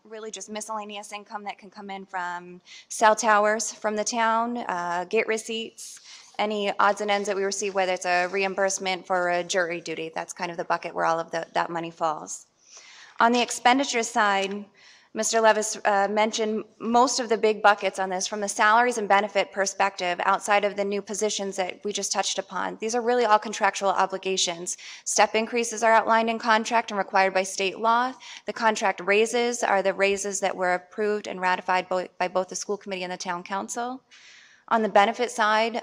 really just miscellaneous income that can come in from cell towers from the town, gate receipts, any odds and ends that we receive, whether it's a reimbursement for a jury duty. That's kind of the bucket where all of that money falls. On the expenditure side, Mr. Levis mentioned most of the big buckets on this from the salaries and benefit perspective outside of the new positions that we just touched upon. These are really all contractual obligations. Step increases are outlined in contract and required by state law. The contract raises are the raises that were approved and ratified by both the school committee and the town council. On the benefit side,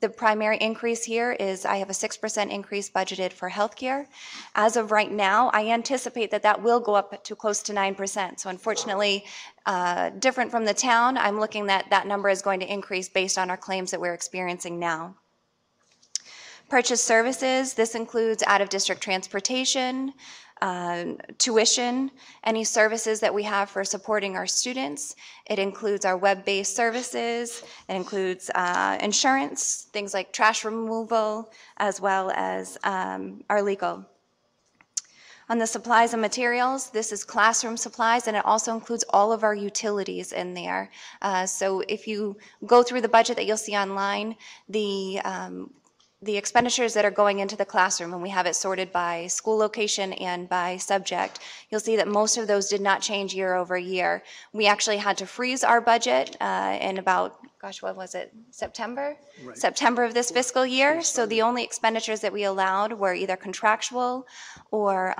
the primary increase here is I have a 6% increase budgeted for healthcare. As of right now, I anticipate that will go up to close to 9%. So unfortunately, different from the town, I'm looking that number is going to increase based on our claims that we're experiencing now. Purchase services, this includes out-of-district transportation, tuition, any services that we have for supporting our students. It includes our web-based services. It includes insurance, things like trash removal, as well as our legal. On the supplies and materials, this is classroom supplies, and it also includes all of our utilities in there. So if you go through the budget that you'll see online, the expenditures that are going into the classroom, and we have it sorted by school location and by subject, you'll see that most of those did not change year over year. We actually had to freeze our budget in about, gosh, what was it, September? Right. September of this fiscal year. So the only expenditures that we allowed were either contractual or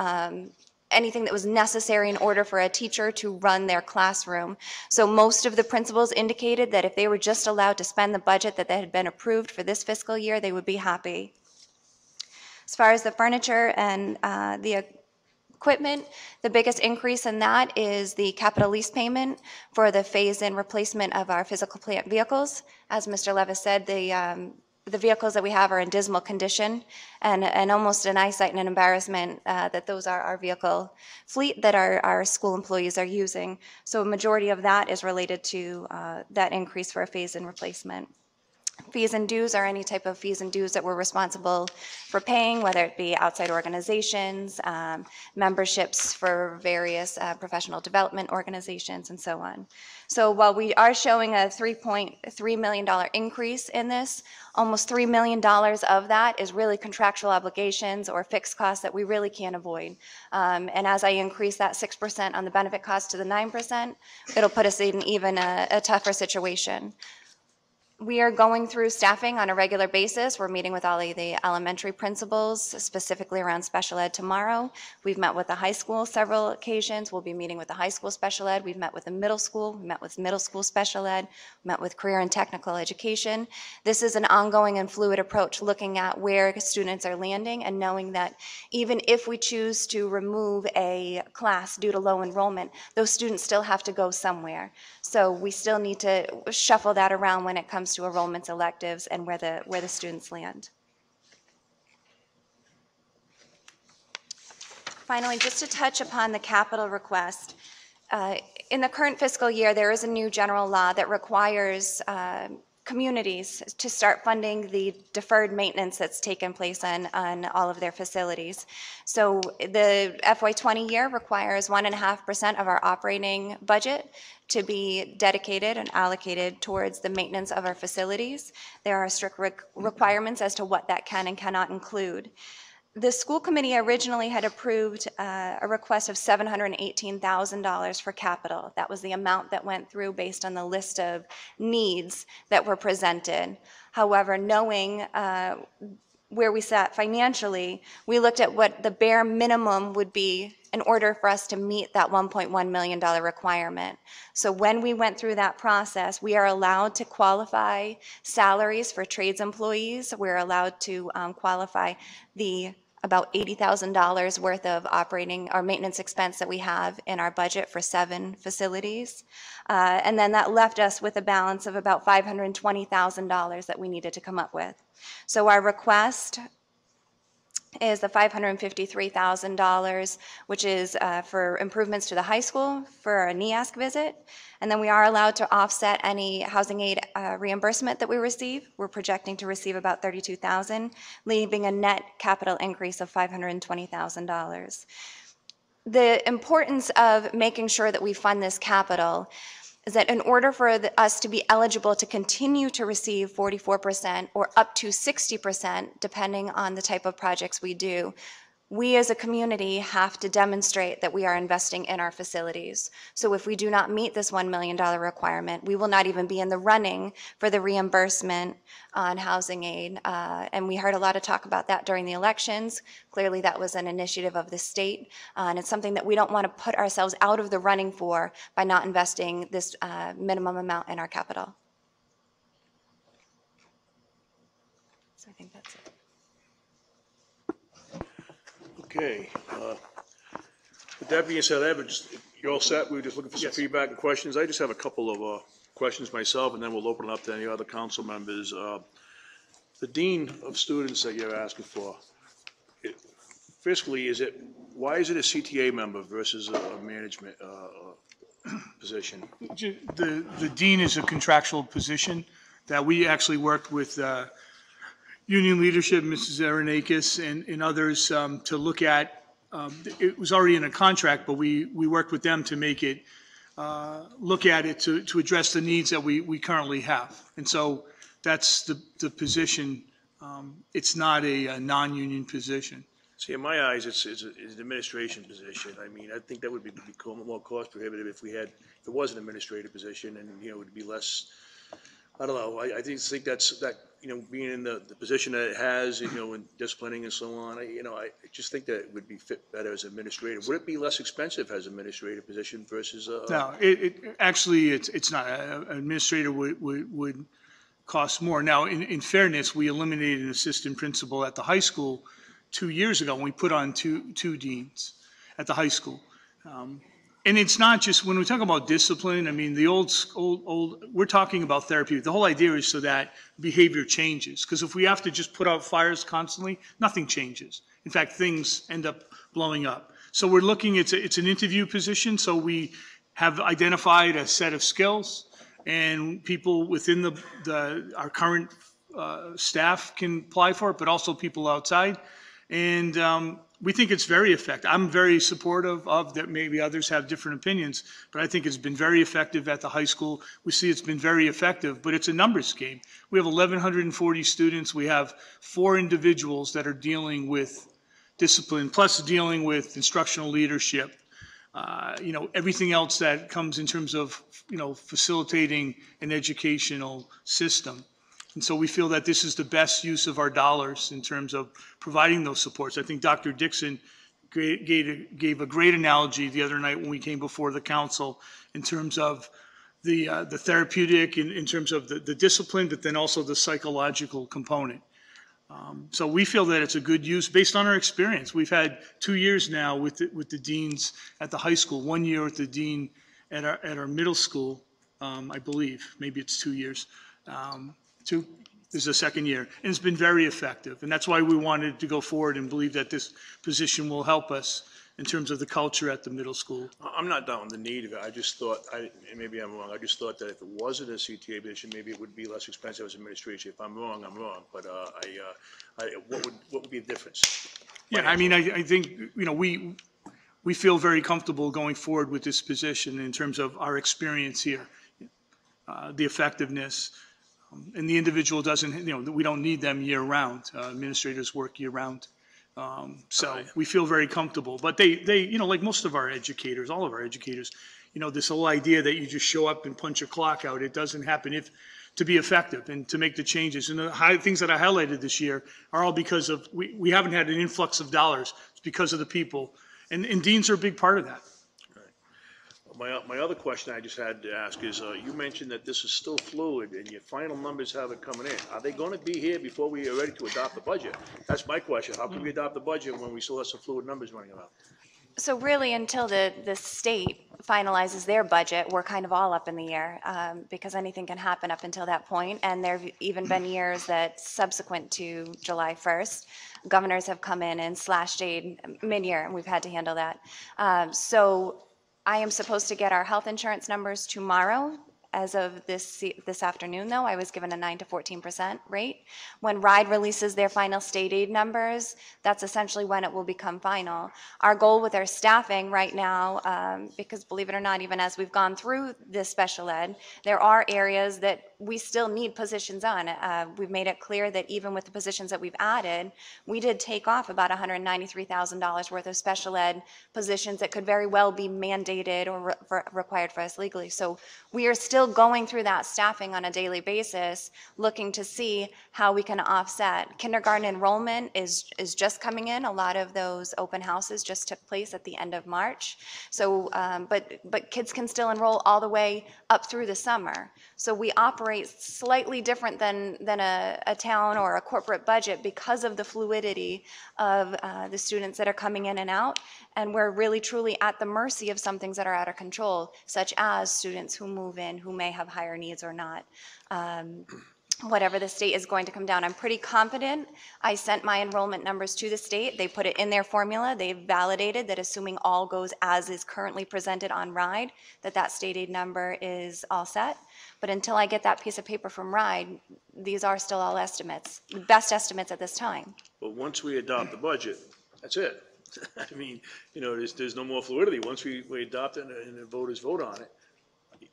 anything that was necessary in order for a teacher to run their classroom. So most of the principals indicated that if they were just allowed to spend the budget that had been approved for this fiscal year, they would be happy. As far as the furniture and the equipment, the biggest increase in that is the capital lease payment for the phase-in replacement of our physical plant vehicles. As Mr. Levis said, the vehicles that we have are in dismal condition, and almost an eyesight and an embarrassment that those are our vehicle fleet that our school employees are using. So a majority of that is related to that increase for a phase-in replacement. Fees and dues are any type of fees and dues that we're responsible for paying, whether it be outside organizations, memberships for various professional development organizations, and so on. So while we are showing a $3.3 million increase in this, almost $3 million of that is really contractual obligations or fixed costs that we really can't avoid. And as I increase that 6% on the benefit cost to the 9%, it'll put us in even a tougher situation. We are going through staffing on a regular basis. We're meeting with all of the elementary principals, specifically around special ed tomorrow. We've met with the high school several occasions. We'll be meeting with the high school special ed. We've met with the middle school. We met with middle school special ed. We met with career and technical education. This is an ongoing and fluid approach, looking at where students are landing and knowing that even if we choose to remove a class due to low enrollment, those students still have to go somewhere. So we still need to shuffle that around when it comes to enrollments, electives, and where the students land. Finally, just to touch upon the capital request, in the current fiscal year, there is a new general law that requires communities to start funding the deferred maintenance that's taken place on all of their facilities. So the FY20 year requires 1.5% of our operating budget to be dedicated and allocated towards the maintenance of our facilities. There are strict requirements as to what that can and cannot include. The school committee originally had approved a request of $718,000 for capital. That was the amount that went through based on the list of needs that were presented. However, knowing where we sat financially, we looked at what the bare minimum would be in order for us to meet that $1.1 million requirement. So when we went through that process, we are allowed to qualify salaries for trades employees. We're allowed to qualify the about $80,000 worth of operating or maintenance expense that we have in our budget for 7 facilities. And then that left us with a balance of about $520,000 that we needed to come up with. So our request is the $553,000, which is for improvements to the high school for a NEASC visit. And then we are allowed to offset any housing aid reimbursement that we receive. We're projecting to receive about $32,000, leaving a net capital increase of $520,000. the importance of making sure that we fund this capital is that in order for us to be eligible to continue to receive 44% or up to 60%, depending on the type of projects we do, we as a community have to demonstrate that we are investing in our facilities. So if we do not meet this $1 million requirement, we will not even be in the running for the reimbursement on housing aid. And we heard a lot of talk about that during the elections. Clearly that was an initiative of the state. And it's something that we don't want to put ourselves out of the running for by not investing this minimum amount in our capital. So I think that's it. Okay. With that being said, you're all set? We were just looking for some feedback and questions. I just have a couple of questions myself, and then we'll open it up to any other council members. The dean of students that you're asking for, fiscally, why is it a CTA member versus a management position? The dean is a contractual position that we actually worked with union leadership, Mrs. Aronakis, and others to look at. It was already in a contract, but we worked with them to make it, look at it to address the needs that we currently have. And so that's the position. It's not a non-union position. See, in my eyes, it's an administration position. I mean, I think that would become more cost prohibitive if it was an administrative position, and, it would be less, I don't know, I think that's, being in the position that it has, in disciplining and so on, I just think that it would be fit better as administrative. Would it be less expensive as administrative position versus? No, actually, it's not. An administrator would cost more. Now, in fairness, we eliminated an assistant principal at the high school 2 years ago when we put on two deans at the high school. And it's not just, when we talk about discipline, I mean, the old, we're talking about therapy. The whole idea is so that behavior changes. Because if we have to just put out fires constantly, nothing changes. In fact, things end up blowing up. So we're looking, it's an interview position, so we have identified a set of skills, and people within our current staff can apply for it, but also people outside. And we think it's very effective. I'm very supportive of that. Maybe others have different opinions, but I think it's been very effective at the high school. We see it's been very effective, but it's a numbers game. We have 1,140 students. We have 4 individuals that are dealing with discipline, plus dealing with instructional leadership. Everything else that comes in terms of, facilitating an educational system. And so we feel that this is the best use of our dollars in terms of providing those supports. I think Dr. Dixon gave a great analogy the other night when we came before the council in terms of the therapeutic, in terms of the discipline, but then also the psychological component. So we feel that it's a good use based on our experience. We've had 2 years now with the deans at the high school, 1 year with the dean at our middle school, I believe. Maybe it's 2 years. This is the second year, and it's been very effective. And that's why we wanted to go forward and believe that this position will help us in terms of the culture at the middle school. I'm not down with the need of it. I just thought, maybe I'm wrong, I just thought that if it wasn't a CTA position, maybe it would be less expensive as administration. If I'm wrong, I'm wrong. But what would be the difference? Yeah, I mean, I think, we feel very comfortable going forward with this position in terms of our experience here, the effectiveness. And the individual doesn't, we don't need them year round. Administrators work year round. So we feel very comfortable. But they, like most of our educators, all of our educators, this whole idea that you just show up and punch a clock out, it doesn't happen to be effective and to make the changes. And the things that I highlighted this year are all because of, we haven't had an influx of dollars. It's because of the people. And deans are a big part of that. My other question I just had to ask is, you mentioned that this is still fluid and your final numbers haven't coming in. Are they going to be here before we are ready to adopt the budget? That's my question. How can we adopt the budget when we still have some fluid numbers running around? So really, until the state finalizes their budget, we're kind of all up in the air because anything can happen up until that point. And there have even been years that subsequent to July 1st, governors have come in and slashed aid mid-year, and we've had to handle that. So I am supposed to get our health insurance numbers tomorrow. As of this afternoon, though, I was given a 9 to 14% rate. When RIDE releases their final state aid numbers, that's essentially when it will become final. Our goal with our staffing right now, because believe it or not, even as we've gone through this special ed, there are areas that we still need positions on. We've made it clear that even with the positions that we've added, we did take off about $193,000 worth of special ed positions that could very well be mandated or required for us legally. So we are still going through that staffing on a daily basis, looking to see how we can offset. Kindergarten enrollment is just coming in. A lot of those open houses just took place at the end of March. So, but kids can still enroll all the way up through the summer. So we operate slightly different than a town or a corporate budget because of the fluidity of the students that are coming in and out. And we're really truly at the mercy of some things that are out of control, such as students who move in who may have higher needs or not. Whatever the state is going to come down, I'm pretty confident. I sent my enrollment numbers to the state. They put it in their formula. They validated that assuming all goes as is currently presented on RIDE, that state aid number is all set. But until I get that piece of paper from RIDE, these are still all estimates, best estimates at this time. But once we adopt the budget, that's it. I mean, there's no more fluidity. Once we adopt it and the voters vote on it,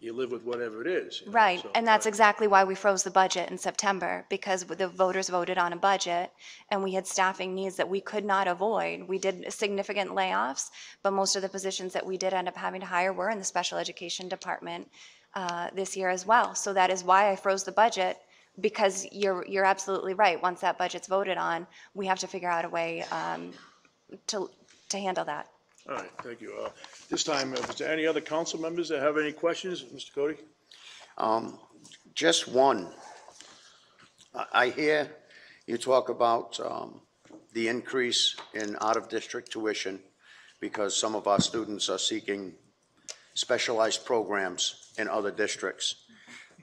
you live with whatever it is. Right, So, and that's exactly why we froze the budget in September, because the voters voted on a budget and we had staffing needs that we could not avoid. We did significant layoffs, but most of the positions that we did end up having to hire were in the special education department this year as well. So that is why I froze the budget, because you're absolutely right. Once that budget's voted on, we have to figure out a way to handle that. All right, thank you. This time, is there any other council members that have any questions? Mr. Cody? Just one. I hear you talk about the increase in out-of-district tuition because some of our students are seeking specialized programs in other districts.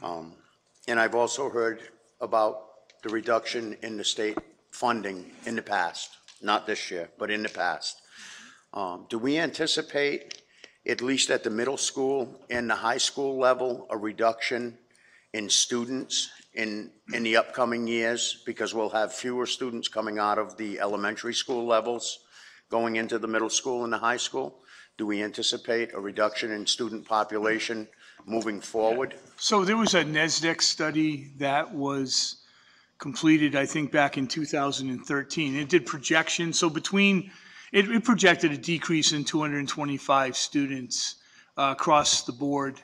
And I've also heard about the reduction in the state funding in the past, not this year, but in the past. Do we anticipate, at least at the middle school and the high school level, a reduction in students in the upcoming years? Because we'll have fewer students coming out of the elementary school levels going into the middle school and the high school. Do we anticipate a reduction in student population moving forward? So there was a NESDEC study that was completed, I think, back in 2013. It did projections. So it projected a decrease in 225 students across the board.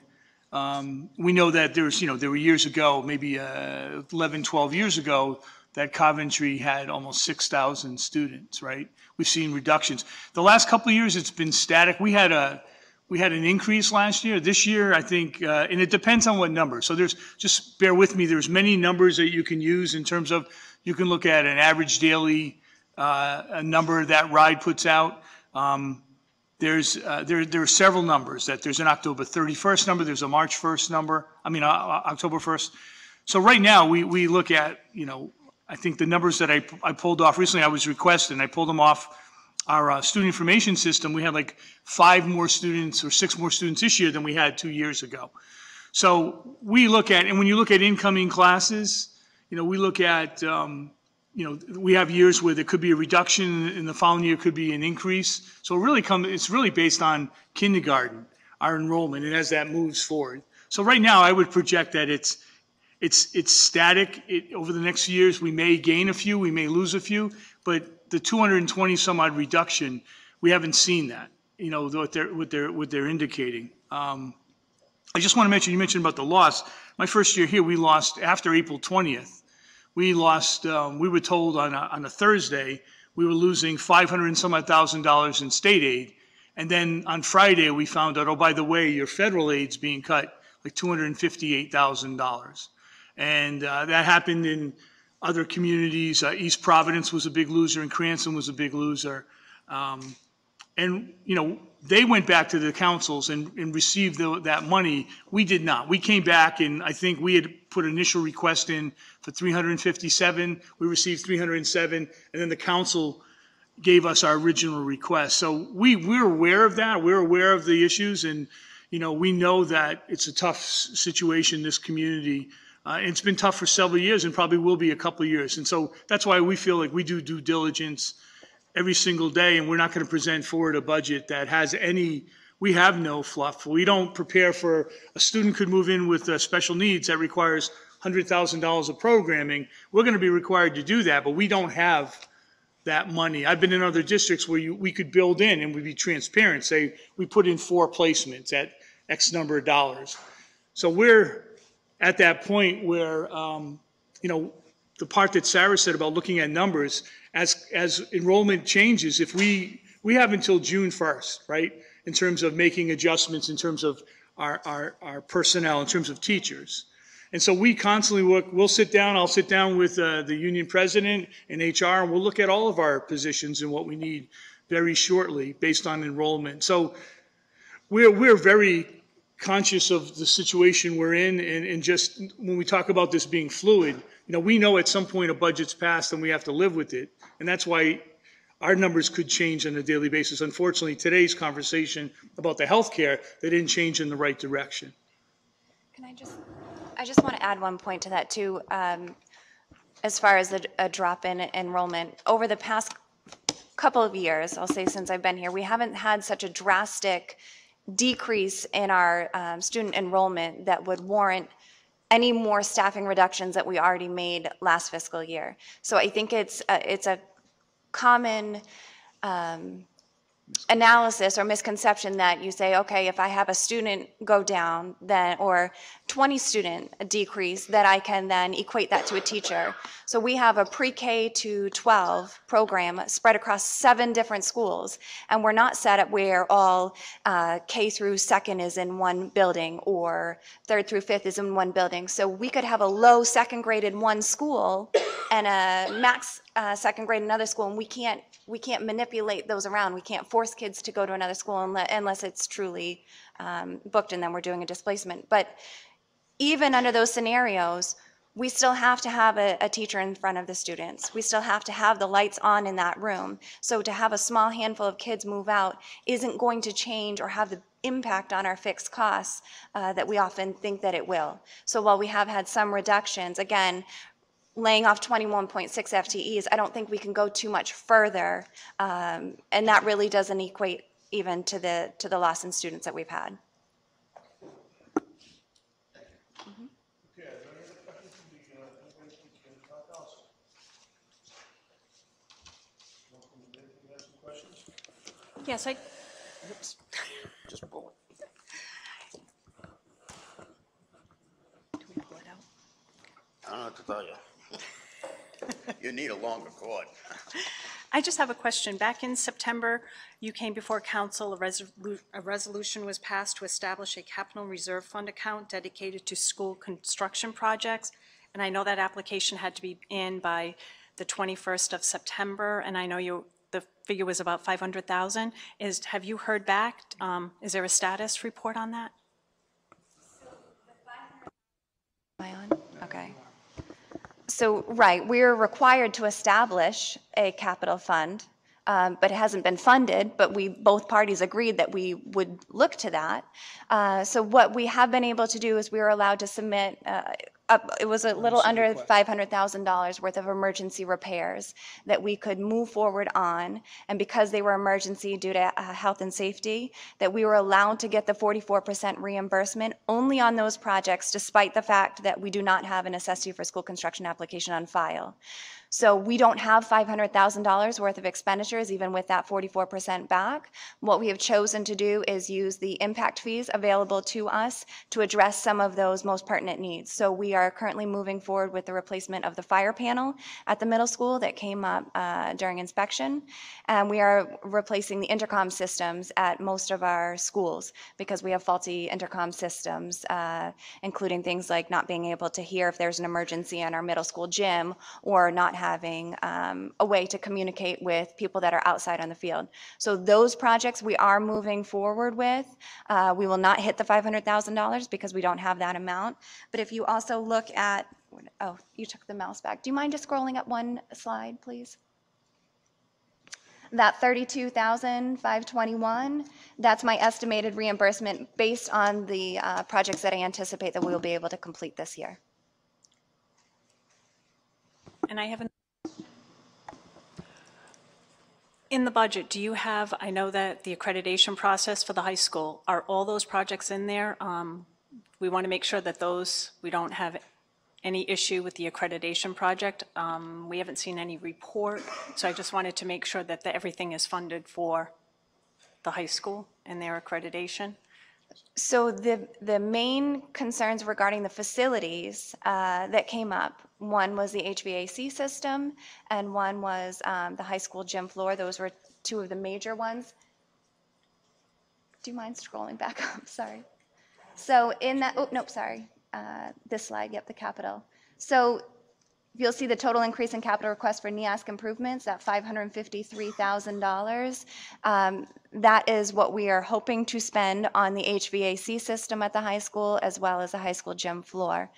We know that there were years ago, maybe 11, 12 years ago, that Coventry had almost 6,000 students, right? We've seen reductions. The last couple of years, it's been static. We had an increase last year. This year, I think, and it depends on what number. So just bear with me, there's many numbers that you can use in terms of, you can look at an average daily a number that RIDE puts out. There are several numbers. That there's an October 31st number, there's a March 1st number, October 1st. So right now, we look at, I think the numbers that I pulled off recently, I was requested, and I pulled them off our student information system. We had like 5 more students or 6 more students this year than we had 2 years ago. So we look at, and when you look at incoming classes, we look at, we have years where there could be a reduction, in the following year could be an increase. So it's really based on kindergarten, our enrollment, and as that moves forward. So right now, I would project that it's static. Over the next few years, we may gain a few, we may lose a few, but the 220 some odd reduction, we haven't seen that, what they're indicating. I just want to mention, you mentioned about the loss. My first year here, we lost after April 20th. We lost, we were told on a Thursday, we were losing $500 and some odd thousand in state aid. And then on Friday, we found out, oh, by the way, your federal aid's being cut like $258,000. And that happened in other communities. East Providence was a big loser and Cranston was a big loser. And, they went back to the councils and received that money. We did not. We came back, and I think we had put an initial request in for 357. We received 307, and then the council gave us our original request. So we're aware of that. We're aware of the issues, and we know that it's a tough situation in this community. It's been tough for several years and probably will be a couple of years. And so that's why we feel like we do due diligence every single day, and we're not going to present forward a budget that has we have no fluff. We don't prepare for, a student could move in with special needs that requires $100,000 of programming. We're going to be required to do that, but we don't have that money. I've been in other districts where we could build in and we'd be transparent, say we put in 4 placements at X number of dollars. So we're at that point where, the part that Sarah said about looking at numbers, as enrollment changes, if we have until June 1st, right, in terms of making adjustments, in terms of our personnel, in terms of teachers. And so we constantly work, I'll sit down with the union president and HR, and we'll look at all of our positions and what we need very shortly based on enrollment. So we're very conscious of the situation we're in, and just when we talk about this being fluid, we know at some point a budget's passed and we have to live with it. And that's why our numbers could change on a daily basis. Unfortunately, today's conversation about the healthcare, they didn't change in the right direction. Can I just want to add one point to that too. As far as a drop in enrollment, over the past couple of years, I'll say since I've been here, we haven't had such a drastic decrease in our student enrollment that would warrant any more staffing reductions that we already made last fiscal year. So I think it's a common analysis or misconception that you say, okay, if I have a student go down, then, or 20 student decrease, that I can then equate that to a teacher. So we have a pre-K to 12 program spread across 7 different schools, and we're not set up where all K through 2nd is in one building or 3rd through 5th is in one building. So we could have a low 2nd grade in one school and a max 2nd grade in another school, and we can't manipulate those around. We can't force kids to go to another school unless it's truly booked and then we're doing a displacement. But even under those scenarios, we still have to have a teacher in front of the students. We still have to have the lights on in that room. So to have a small handful of kids move out isn't going to change or have the impact on our fixed costs that we often think that it will. So while we have had some reductions, again, laying off 21.6 FTEs, I don't think we can go too much further, and that really doesn't equate even to the loss in students that we've had. Yes, Just pull it. Do we pull it out? I don't know what to tell you. You need a longer cord. I just have a question. Back in September, you came before council, a resolution was passed to establish a capital reserve fund account dedicated to school construction projects. And I know that application had to be in by the 21st of September, and I know the figure was about 500,000. Have you heard back? Is there a status report on that? Am I on? Okay. So, right, we're required to establish a capital fund, but it hasn't been funded, but both parties agreed that we would look to that. So what we have been able to do is we were allowed to submit it was a little under $500,000 worth of emergency repairs that we could move forward on, and because they were emergency due to health and safety, that we were allowed to get the 44% reimbursement only on those projects, despite the fact that we do not have a necessity for school construction application on file. So we don't have $500,000 worth of expenditures, even with that 44% back. What we have chosen to do is use the impact fees available to us to address some of those most pertinent needs. So we are currently moving forward with the replacement of the fire panel at the middle school that came up during inspection. And we are replacing the intercom systems at most of our schools because we have faulty intercom systems, including things like not being able to hear if there's an emergency in our middle school gym, or not having a way to communicate with people that are outside on the field. So those projects we are moving forward with. We will not hit the $500,000 because we don't have that amount. But if you also look at, oh, you took the mouse back. Do you mind just scrolling up one slide, please? That $32,521, That's my estimated reimbursement based on the projects that I anticipate that we will be able to complete this year. And I haven't, in the budget, do you have, I know that the accreditation process for the high school, are all those projects in there? We want to make sure that those, we don't have any issue with the accreditation project. We haven't seen any report, so I just wanted to make sure that everything is funded for the high school and their accreditation. So the main concerns regarding the facilities that came up, one was the HVAC system, and one was the high school gym floor. Those were two of the major ones. Do you mind scrolling back up? Sorry. So in that, oh, nope, sorry. This slide, yep, the capital. So you'll see the total increase in capital request for NEASC improvements, that $553,000. That is what we are hoping to spend on the HVAC system at the high school, as well as the high school gym floor.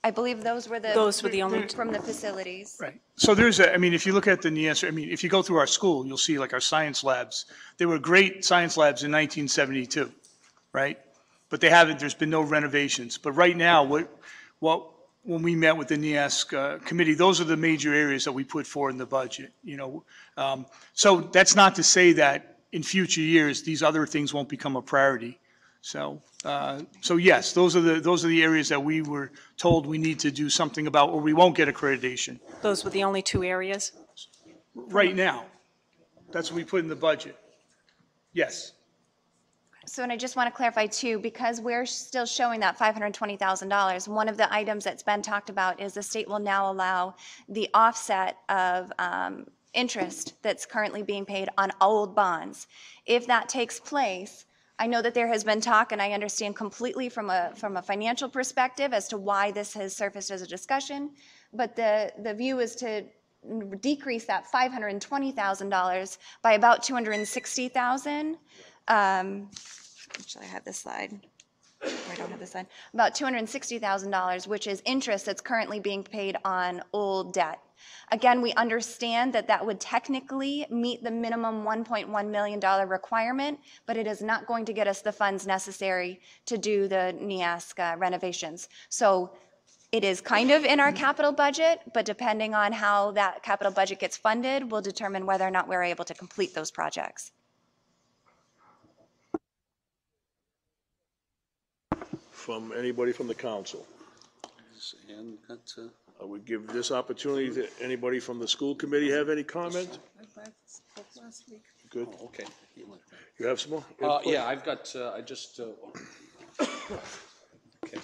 I believe those were the only from the facilities. Right. So there's I mean, if you look at the NEASC, I mean, if you go through our school, you'll see like our science labs. They were great science labs in 1972, right? But there's been no renovations. But right now, when we met with the NEASC committee, those are the major areas that we put forward in the budget, you know. So that's not to say that in future years, these other things won't become a priority. So yes, those are the areas that we were told we need to do something about, or we won't get accreditation. Those were the only two areas? Right now, that's what we put in the budget. Yes. So, and I just want to clarify too, because we're still showing that $520,000, one of the items that's been talked about is the state will now allow the offset of interest that's currently being paid on old bonds. If that takes place, I know that there has been talk, and I understand completely from a financial perspective as to why this has surfaced as a discussion, but the view is to decrease that $520,000 by about $260,000. Actually, I have this slide. I don't have this slide. About $260,000, which is interest that's currently being paid on old debt. Again, we understand that that would technically meet the minimum $1.1 million requirement, but it is not going to get us the funds necessary to do the NEASC renovations. So it is kind of in our capital budget, but depending on how that capital budget gets funded, will determine whether or not we're able to complete those projects. From anybody from the council? I would give this opportunity to anybody from the school committee have any comment? Good. Okay. You have some more? Yeah, I've got, I just, okay.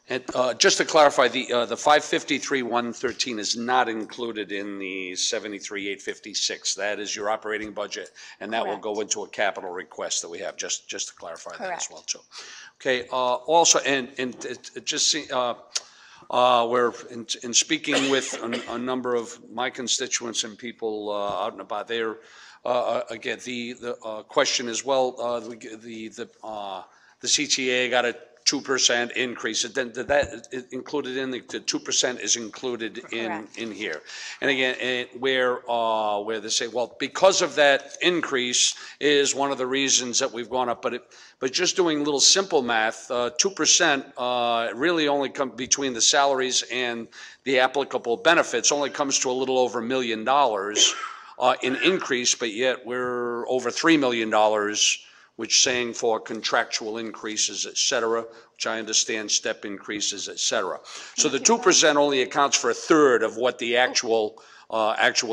And just to clarify, the 553,113 is not included in the 73,856. That is your operating budget, and that will go into a capital request that we have, just to clarify that as well, too. Okay, also, and it just see, we're in speaking with a number of my constituents and people out and about there. Again, the question as well, the CTA got a 2% increase. Then that included in the 2% is included in here. And again, where they say, well, because of that increase is one of the reasons that we've gone up. But just doing little simple math, 2% really only come between the salaries and the applicable benefits only comes to a little over $1 million in increase, but yet we're over $3 million, which saying for contractual increases, et cetera, which I understand step increases, et cetera. So the 2% only accounts for a third of what the actual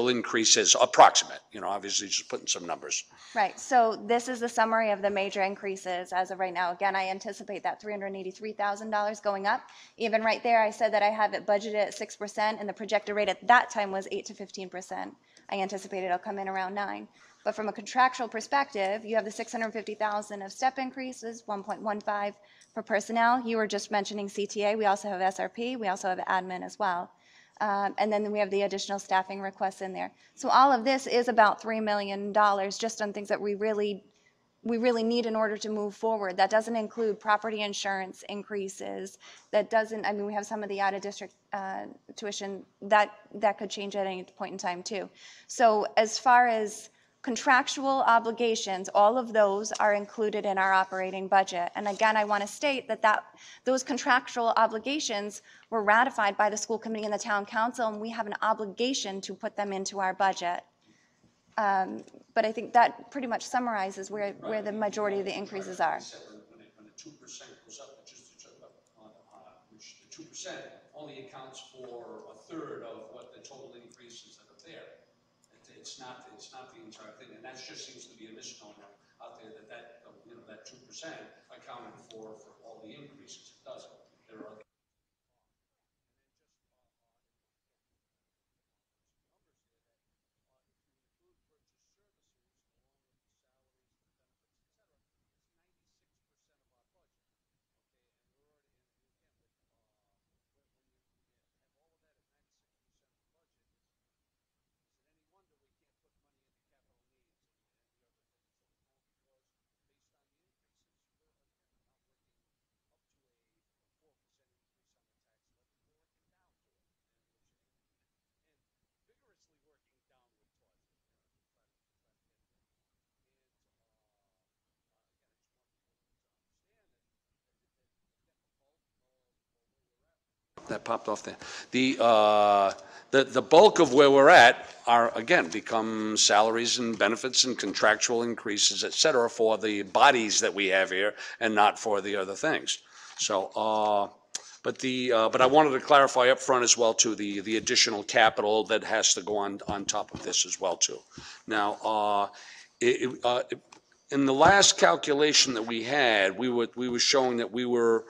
increase is, approximate, you know, obviously just putting some numbers. Right, so this is the summary of the major increases as of right now. Again, I anticipate that $383,000 going up. Even right there, I said that I have it budgeted at 6%, and the projected rate at that time was 8 to 15%. I anticipate it'll come in around 9. But from a contractual perspective, you have the $650,000 of step increases, 1.15 for personnel. You were just mentioning CTA. We also have SRP. We also have admin as well. And then we have the additional staffing requests in there. So all of this is about $3 million just on things that we really need in order to move forward. That doesn't include property insurance increases. That doesn't, I mean, we have some of the out-of-district tuition that could change at any point in time too. So as far as Contractual obligations, all of those are included in our operating budget. And again, I want to state that those contractual obligations were ratified by the school committee and the town council, and we have an obligation to put them into our budget. But I think that pretty much summarizes where the majority of the increases are. When the 2% goes up, which the 2% only accounts for a third of what the total increases that are there. It's not the entire thing, and that just seems to be a misnomer out there that 2% accounted for all the increases. It doesn't. There are that popped off there. The bulk of where we're at are, again, become salaries and benefits and contractual increases, et cetera, for the bodies that we have here and not for the other things. So, but I wanted to clarify up front as well, too, the additional capital that has to go on top of this as well, too. Now, in the last calculation that we had, we were showing that we were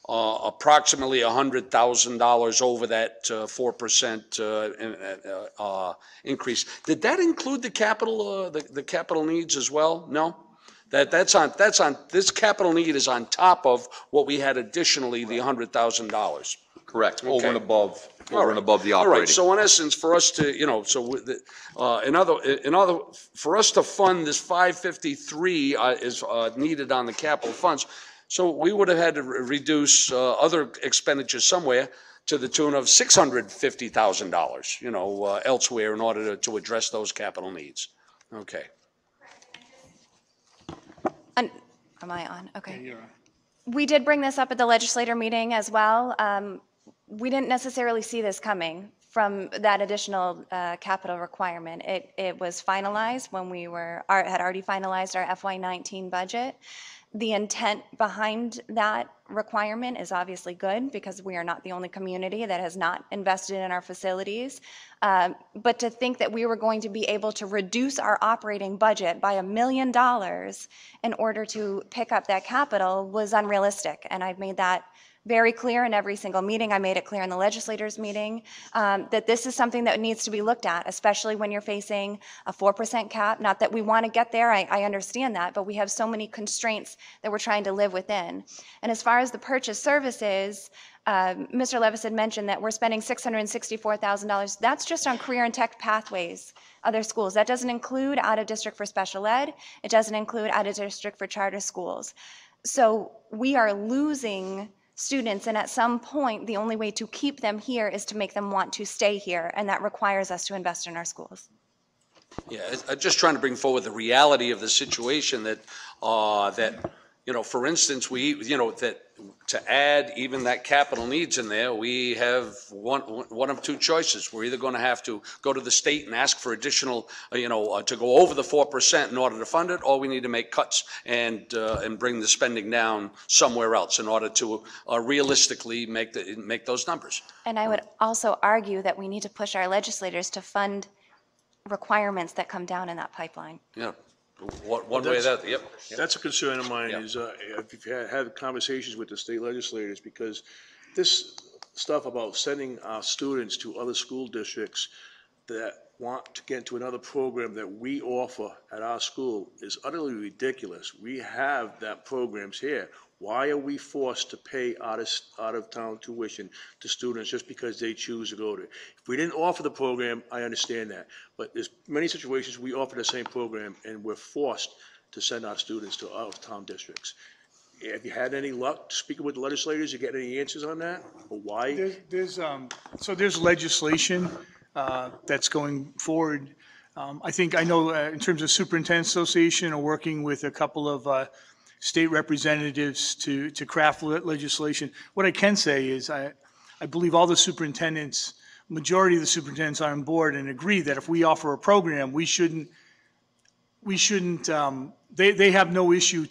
approximately $100,000 over that 4% increase. Did that include the capital needs as well? No? That's on this capital need is on top of what we had additionally, the $100,000. Correct. Okay. Over and above the All operating. right. So in essence, for us to, for us to fund this 553 is needed on the capital funds. So we would have had to reduce other expenditures somewhere to the tune of $650,000, elsewhere in order to address those capital needs. Okay. Am I on? Okay. Yeah, you're on. We did bring this up at the legislator meeting as well. We didn't necessarily see this coming from that additional capital requirement. It was finalized when we had already finalized our FY19 budget. The intent behind that requirement is obviously good because we are not the only community that has not invested in our facilities. But to think that we were going to be able to reduce our operating budget by $1 million in order to pick up that capital was unrealistic. And I've made that very clear in every single meeting. I made it clear in the legislators' meeting that this is something that needs to be looked at, especially when you're facing a 4% cap. Not that we want to get there, I understand that, but we have so many constraints that we're trying to live within. And as far as the purchase services, Mr. Levis had mentioned that we're spending $664,000. That's just on career and tech pathways, other schools. That doesn't include out of district for special ed. It doesn't include out of district for charter schools. So we are losing students, and at some point, the only way to keep them here is to make them want to stay here, and that requires us to invest in our schools. Yeah, I'm just trying to bring forward the reality of the situation that, for instance, that to add even that capital needs in there, we have one of two choices. We're either going to have to go to the state and ask for additional, to go over the 4% in order to fund it, or we need to make cuts and bring the spending down somewhere else in order to realistically make those numbers. And I would also argue that we need to push our legislators to fund requirements that come down in that pipeline. Yeah. One way or the other, yep. That's a concern of mine, Yeah. is if you've had conversations with the state legislators, because this stuff about sending our students to other school districts that want to get into another program that we offer at our school is utterly ridiculous. We have that programs here. Why are we forced to pay out of town tuition to students just because they choose to go to it? If we didn't offer the program, I understand that. But there's many situations we offer the same program and we're forced to send our students to out of town districts. Have you had any luck speaking with the legislators? You get any answers on that? Or why? There's legislation that's going forward I know in terms of Superintendent Association, are working with a couple of state representatives to craft legislation. What I can say is I believe all the superintendents, majority of the superintendents are on board and agree that if we offer a program, we shouldn't, they have no issue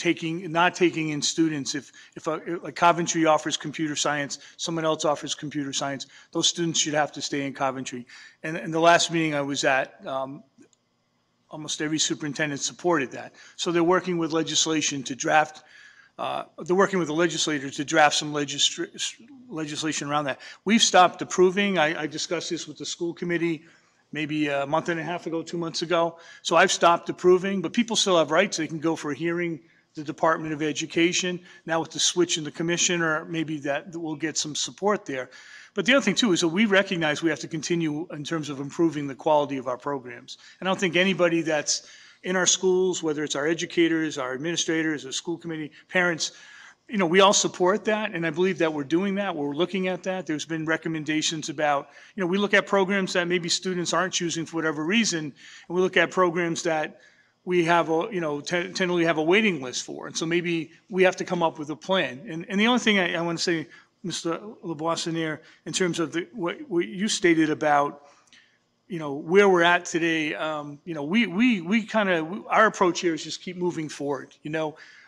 not taking in students. If like Coventry offers computer science, someone else offers computer science, those students should have to stay in Coventry. And the last meeting I was at, almost every superintendent supported that. So they're working with legislation to draft, they're working with the legislator to draft some legislation around that. We've stopped approving. I discussed this with the school committee maybe a month and a half ago, 2 months ago. So I've stopped approving, but people still have rights. They can go for a hearing, the Department of Education. Now with the switch in the commissioner, maybe that we'll get some support there. But the other thing too is that we recognize we have to continue in terms of improving the quality of our programs. And I don't think anybody that's in our schools, whether it's our educators, our administrators, the school committee, parents, we all support that, and I believe that we're doing that. We're looking at that. There's been recommendations about, we look at programs that maybe students aren't choosing for whatever reason, and we look at programs that we have, tentatively have a waiting list for. And so maybe we have to come up with a plan. And the only thing I want to say, Mr. LeBoissonniere, in terms of what you stated about, where we're at today, we kind of, our approach here is just keep moving forward,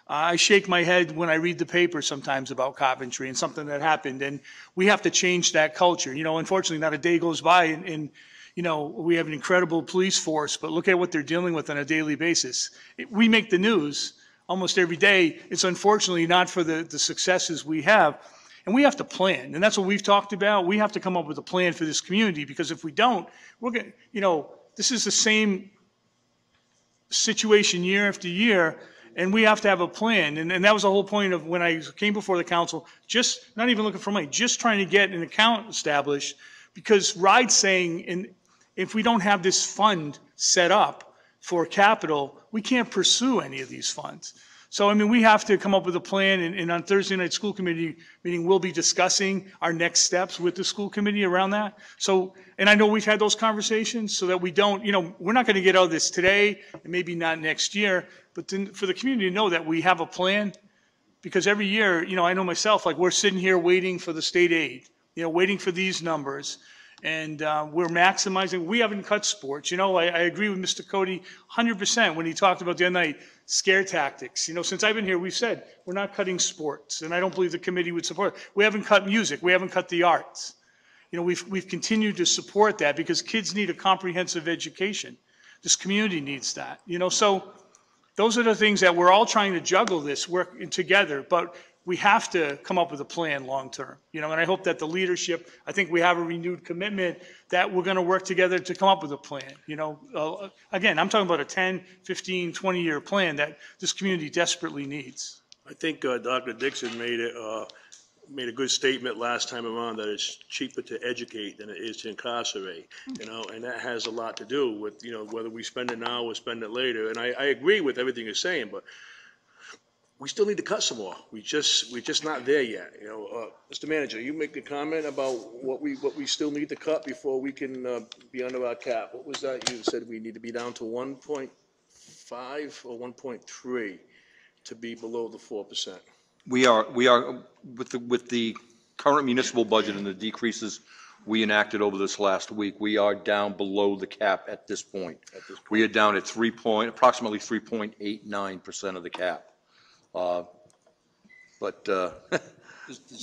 I shake my head when I read the paper sometimes about Coventry and something that happened, and we have to change that culture. Unfortunately, not a day goes by and we have an incredible police force, but look at what they're dealing with on a daily basis. We make the news almost every day. It's unfortunately not for the successes we have, and we have to plan, and that's what we've talked about. We have to come up with a plan for this community, because if we don't, we're going to, this is the same situation year after year. And we have to have a plan. And that was the whole point of when I came before the council, just not even looking for money, just trying to get an account established, because RIDE's saying, if we don't have this fund set up for capital, we can't pursue any of these funds. So, we have to come up with a plan, and on Thursday night school committee meeting, we'll be discussing our next steps with the school committee around that. So, and I know we've had those conversations so that we don't, we're not going to get out of this today and maybe not next year, but then for the community to know that we have a plan, because every year, I know myself, like we're sitting here waiting for the state aid, waiting for these numbers. And we're maximizing. We haven't cut sports. I agree with Mr. Cody 100% when he talked about the other night, scare tactics. Since I've been here, we've said we're not cutting sports, and I don't believe the committee would support it. We haven't cut music. We haven't cut the arts. We've continued to support that because kids need a comprehensive education. This community needs that. So those are the things that we're all trying to juggle this, work together, but we have to come up with a plan long-term, and I hope that the leadership, I think we have a renewed commitment that we're going to work together to come up with a plan, Again, I'm talking about a 10, 15, 20-year plan that this community desperately needs. I think Dr. Dixon made a good statement last time around, that it's cheaper to educate than it is to incarcerate, and that has a lot to do with, whether we spend it now or spend it later. And I agree with everything you're saying, but we still need to cut some more. We're just not there yet. Mr. Manager, you make a comment about what we still need to cut before we can be under our cap. What was that? You said we need to be down to 1.5 or 1.3 to be below the 4%. We are with the current municipal budget and the decreases we enacted over this last week, we are down below the cap at this point. We are down at approximately 3.89% of the cap. Does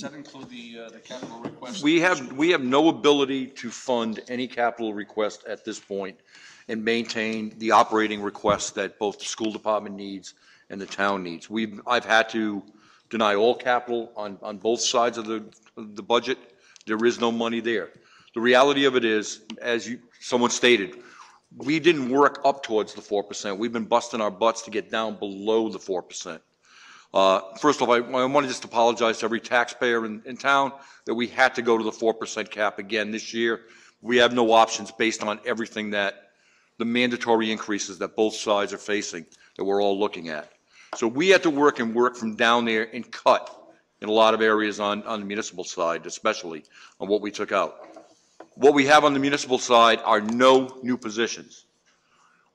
that include the capital request? We have no ability to fund any capital request at this point and maintain the operating requests that both the school department needs and the town needs. I've had to deny all capital on both sides of the budget. There is no money there. The reality of it is, as someone stated, we didn't work up towards the 4%. We've been busting our butts to get down below the 4%. First of all, I want to just apologize to every taxpayer in town that we had to go to the 4% cap again this year. We have no options based on everything that the mandatory increases that both sides are facing that we're all looking at. So we had to work from down there and cut in a lot of areas on the municipal side, especially on what we took out. What we have on the municipal side are no new positions.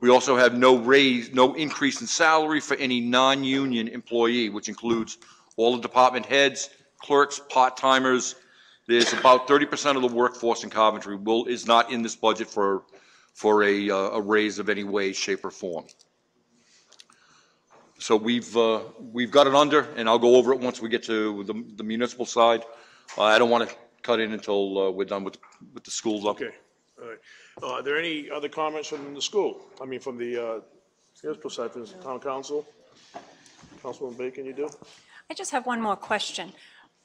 We also have no increase in salary for any non-union employee, which includes all the department heads, clerks, part-timers. There's about 30% of the workforce in Coventry is not in this budget for a raise of any way, shape, or form. So we've got it under, and I'll go over it once we get to the municipal side. I don't want to cut in until we're done with the schools up. Okay, all right. Are there any other comments from the school? I mean, from the municipal side, from the town council? Councilwoman Bacon, you do? I just have one more question.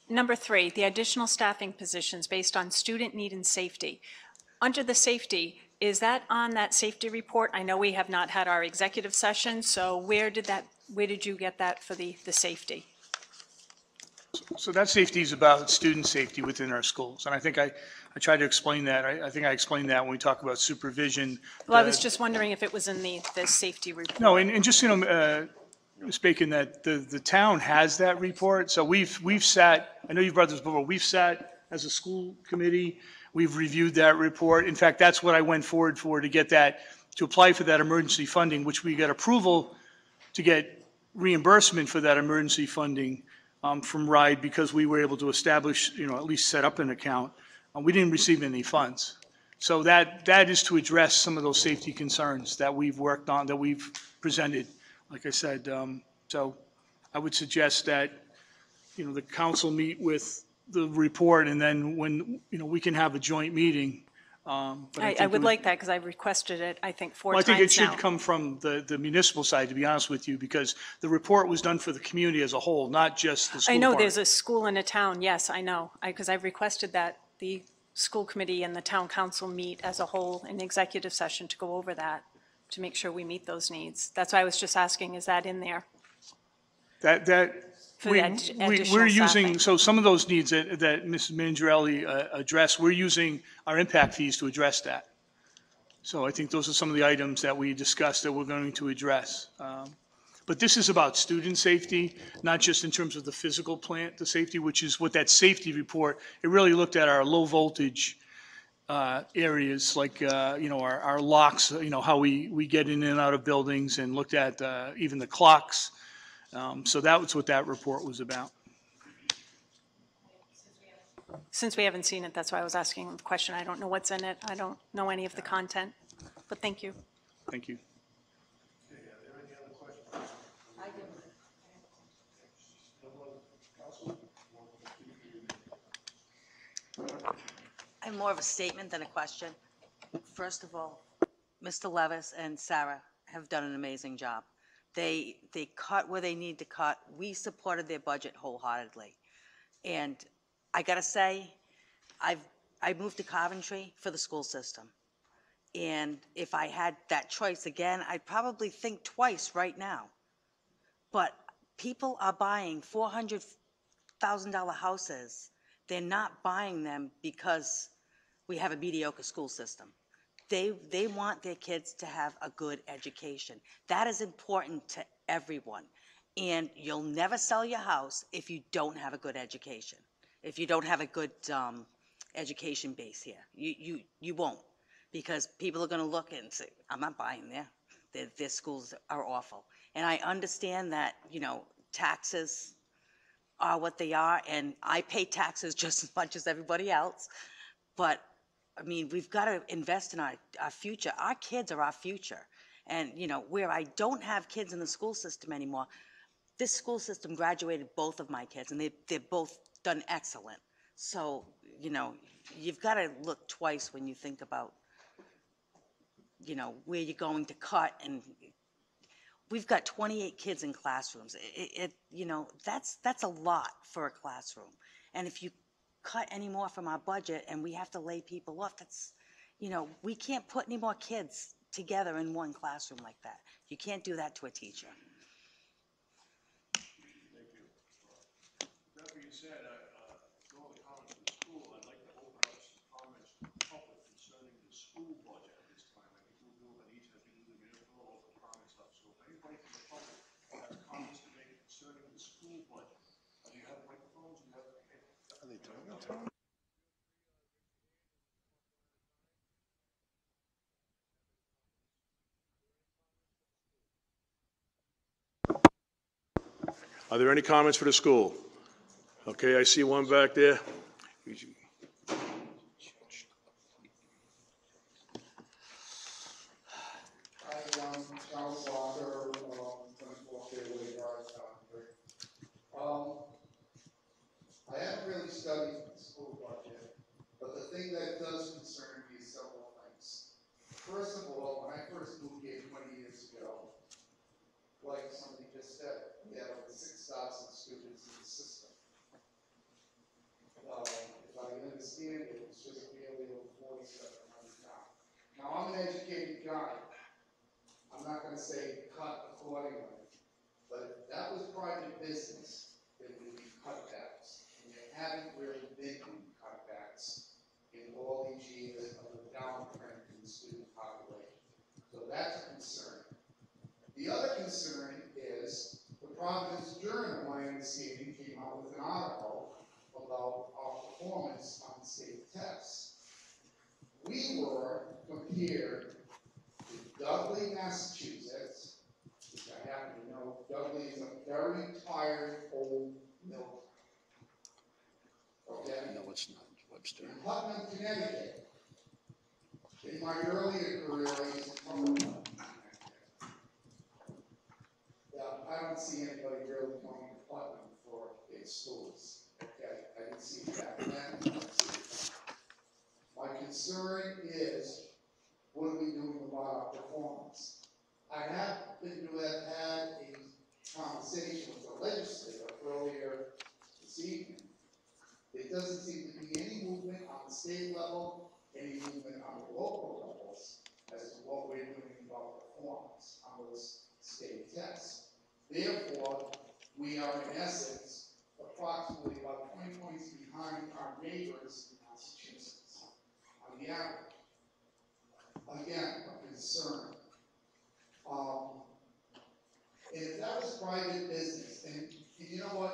Number 3, the additional staffing positions based on student need and safety. Under the safety, is that on that safety report? I know we have not had our executive session, so where did you get that for the safety? So that safety is about student safety within our schools, and I think I tried to explain that. I think I explained that when we talk about supervision. Well, I was just wondering if it was in the safety report. No, and just, Ms. Bacon, that the town has that report, so we've sat, I know you've brought this before, we've sat as a school committee, we've reviewed that report. In fact, that's what I went forward for, to get that, to apply for that emergency funding, which we got approval to get reimbursement for that emergency funding from RIDE, because we were able to establish, at least set up an account. We didn't receive any funds. So that is to address some of those safety concerns that we've worked on, that we've presented, like I said. So I would suggest that, the council meet with the report, and then when, we can have a joint meeting. But I would like that, because I've requested it, I think, 4 Well, times now. I think it should come from the municipal side, to be honest with you, because the report was done for the community as a whole, not just the school I know department. there's a school in a town, yes, I know, because I've requested that the school committee and the town council meet as a whole in executive session to go over that, to make sure we meet those needs. That's why I was just asking, is that in there? For the additional We're using, staffing. so some of those needs that Mrs. Mangiarelli addressed, we're using our impact fees to address that. So I think those are some of the items that we discussed that we're going to address. But this is about student safety, not just in terms of the physical plant, the safety, which is what that safety report, it really looked at our low voltage areas, like, our locks, how we get in and out of buildings, and looked at even the clocks. So that was what that report was about. Since we haven't seen it, that's why I was asking the question. I don't know what's in it. I don't know any of the content, but thank you. Thank you. I have more of a statement than a question. First of all, Mr. Levis and Sarah have done an amazing job. They cut where they need to cut. We supported their budget wholeheartedly. And I gotta say, I moved to Coventry for the school system. And if I had that choice again, I'd probably think twice right now. But people are buying $400,000 houses. They're not buying them because we have a mediocre school system. They want their kids to have a good education. That is important to everyone. And you'll never sell your house if you don't have a good education, if you don't have a good education base here. You won't, because people are going to look and say, I'm not buying there. Their schools are awful. And I understand that, taxes are what they are, and I pay taxes just as much as everybody else. But I mean, we've got to invest in our future. Our kids are our future. And, where I don't have kids in the school system anymore, this school system graduated both of my kids, and they've both done excellent. So, you've got to look twice when you think about, where you're going to cut. And we've got 28 kids in classrooms. That's a lot for a classroom. And if you cut any more from our budget and we have to lay people off, that's, we can't put any more kids together in one classroom like that. You can't do that to a teacher. That being said, going to comments from the school, I'd like to open up some comments from the public concerning the school budget at this time. I think we'll do it on each, as we do the municipal, open comments up. So if anybody from the public has comments to make concerning the school budget, do you have microphones? Are they talking? Are there any comments for the school? Okay, I see one back there. Charles Walker, 24 Fairway Drive, Concord. I haven't really studied the school budget, but the thing that does concern me is several things. First of all, when I first moved here 20 years ago, like somebody just said, we had over 6,000 students in the system. If I understand it, it's just barely over 4,700 now. Now, I'm an educated guy. I'm not going to say cut accordingly, but if that was private business, there would be cutbacks. And there haven't really been any cutbacks in all these years of the downtrend in the student population. So that's a concern. The other concern is the Providence Journal, my understanding, came out with an article about our performance on state tests. We were compared to Dudley, Massachusetts, which I happen to know. Dudley is a very tired old mill town. Okay? No, it's not, Webster. In Putnam, Connecticut, in my earlier career, I used to come from Putnam, Connecticut. I don't see anybody really going to Putnam for its schools. Okay, I didn't see that then. I don't see it now. My concern is, what are we doing about our performance? I happen to have had a conversation with the legislator earlier this evening. There doesn't seem to be any movement on the state level, any movement on the local levels as to what we're doing about performance on those state tests. Therefore, we are in essence approximately about 20 points behind our neighbors in Massachusetts on the average. Again, a concern. And if that was private business, and you know what?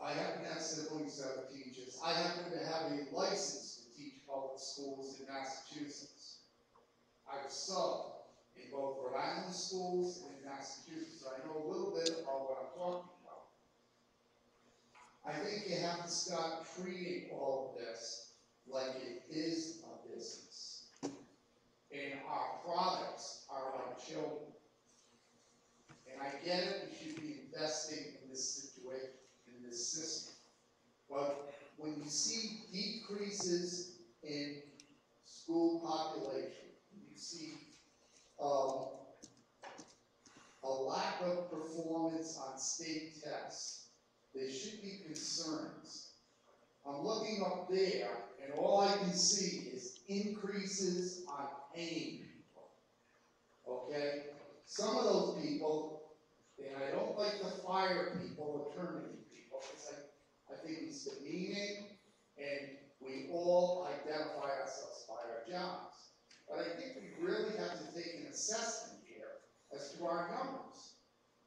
I happen to have siblings that are teachers. I happen to have a license to teach public schools in Massachusetts. I've subbed in both Rhode Island schools and in Massachusetts, so I know a little bit about what I'm talking about. I think you have to start treating all of this like it is a business. And our products are like children. And I get it, we should be investing in this situation, in this system. But when you see decreases in school population, you see a lack of performance on state tests, there should be concerns. I'm looking up there, and all I can see is increases on paying people. Okay? Some of those people, and I don't like to fire people or terminate people, because I think it's demeaning, and we all identify ourselves by our jobs. But I think we really have to take an assessment here as to our numbers.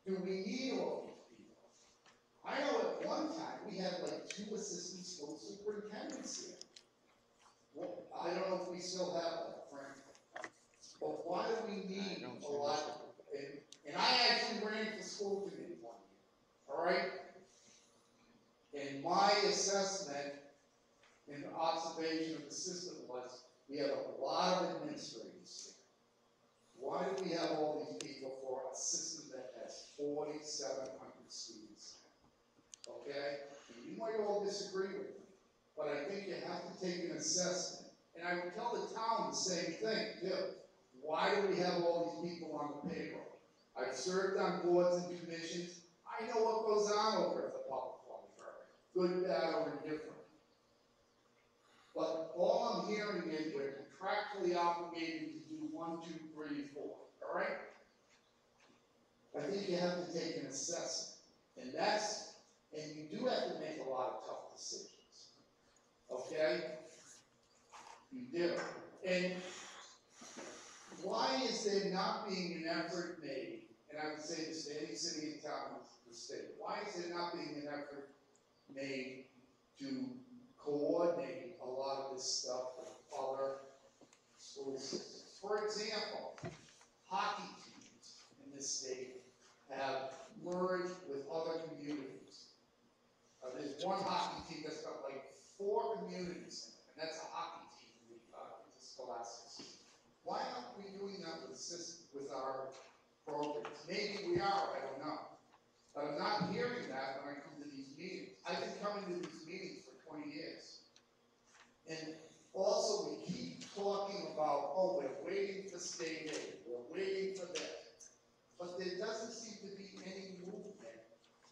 Do we need all these people? I know at one time we had like 2 assistant school superintendents here. Well, I don't know if we still have that, frankly. But why do we need a lot? And I actually ran for school committee one year, all right? And my assessment and observation of the system was we have a lot of administrators here. Why do we have all these people for a system that has 4,700 students? Okay? And you might all disagree with me, but I think you have to take an assessment. And I would tell the town the same thing, too. Why do we have all these people on the payroll? I've served on boards and commissions. I know what goes on over at the public library, good, bad, or indifferent. But all I'm hearing is we're contractually obligated to do 1, 2, 3, 4. All right? I think you have to take an assessment. And you do have to make a lot of tough decisions. Okay? You do. And why is there not being an effort made, and I would say this to any city and town in the state, why is there not being an effort made to coordinate a lot of this stuff with other school systems? For example, hockey teams in this state have merged with other communities with our programs. Maybe we are, I don't know. But I'm not hearing that when I come to these meetings. I've been coming to these meetings for 20 years. And also, we keep talking about, oh, we're waiting for state aid, we're waiting for this. But there doesn't seem to be any movement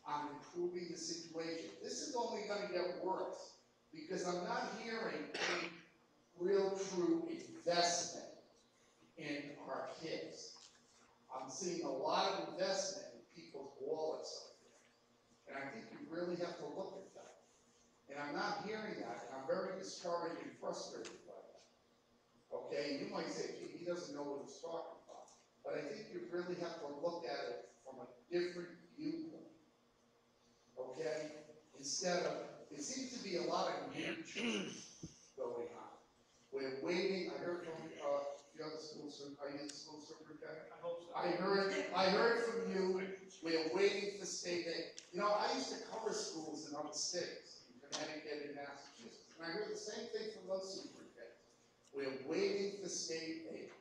on improving the situation. This is only going to get worse because I'm not hearing any real true investment in our kids. I'm seeing a lot of investment in people's wallets up there. And I think you really have to look at that. And I'm not hearing that, and I'm very discouraged and frustrated by that. Okay, you might say, gee, he doesn't know what he's talking about. But I think you really have to look at it from a different viewpoint. Okay? Instead of, it seems to be a lot of nature going on. We're waiting, I heard from the other school, are you the school superintendent? I hope so. I heard from you, we're waiting for state aid. You know, I used to cover schools in other states, in Connecticut and Massachusetts, and I heard the same thing from those superintendents. We're waiting for state aid.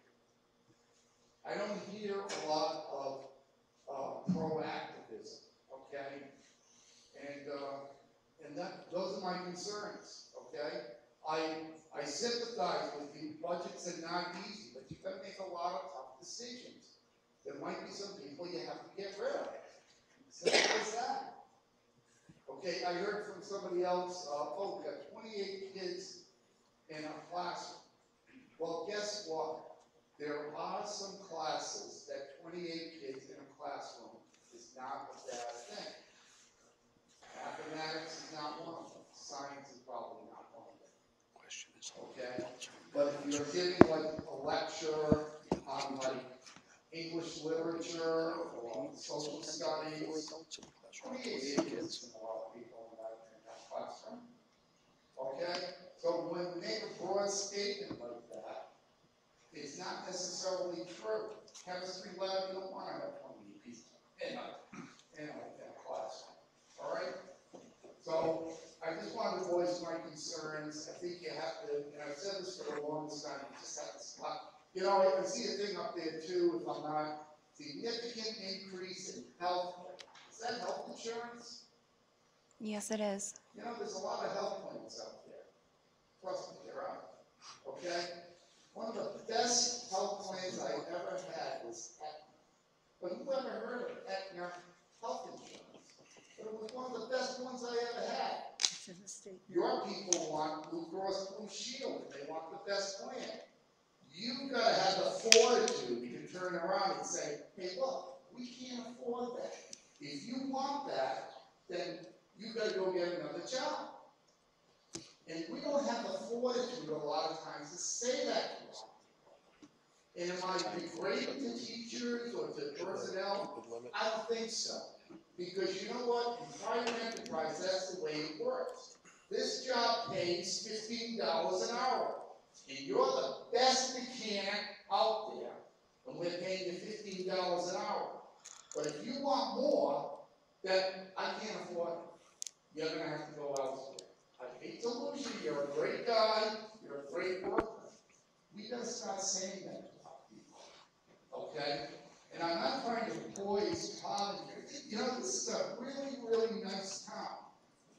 I don't hear a lot of proactivism, okay? And those are my concerns, okay? I sympathize with you. Budgets are not easy, but you've got to make a lot of tough decisions. There might be some people you have to get rid of. Simple as that. Okay, I heard from somebody else, oh, we got 28 kids in a classroom. Well, guess what? There are some classes that 28 kids in a classroom is not a bad thing. Mathematics is not one of them. Science is probably not one of them. Okay? But if you're giving like a lecture on like English literature or social studies, 28 kids and a lot of people in that classroom. Okay? So when we make a broad statement like that, it's not necessarily true. Chemistry lab, you don't want to have 20 people in a classroom. All right? So I just wanted to voice my concerns. I think you have to, and I've said this for the longest time, you just have to stop. You know, I see a thing up there too, if I'm not, significant increase in health. Is that health insurance? Yes, it is. You know, there's a lot of health plans out there. Trust me, there are. Okay? One of the best health plans I ever had was Aetna. But who ever heard of Aetna health insurance? But it was one of the best ones I ever had. Your people want Blue Cross Blue Shield. They want the best plan. You've got to have the fortitude to turn around and say, hey, look, we can't afford that. If you want that, then you've got to go get another job. And we don't have the fortitude a lot of times to say that to us. And am I degrading to teachers or to personnel? I don't think so. Because you know what? In private enterprise, that's the way it works. This job pays $15 an hour. And you're the best mechanic out there. And we're paying you $15 an hour. But if you want more, then I can't afford it. You're going to have to go elsewhere. I hate to lose you. You're a great guy. You're a great worker. We got to start saying that to our people. Okay? And I'm not trying to poise poverty. You know, this is a really, really nice town.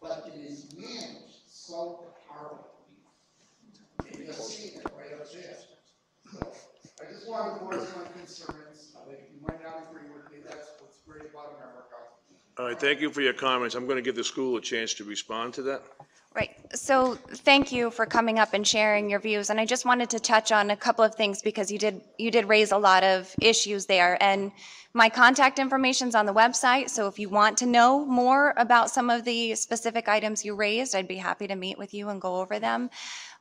But it is managed so horribly. And you'll see it right up there. So, I just wanted to voice my concerns. You might not agree with me. That's what's great about America. All right, thank you for your comments. I'm going to give the school a chance to respond to that. Right. So thank you for coming up and sharing your views. And I just wanted to touch on a couple of things because you did raise a lot of issues there. And my contact information's on the website. So if you want to know more about some of the specific items you raised, I'd be happy to meet with you and go over them.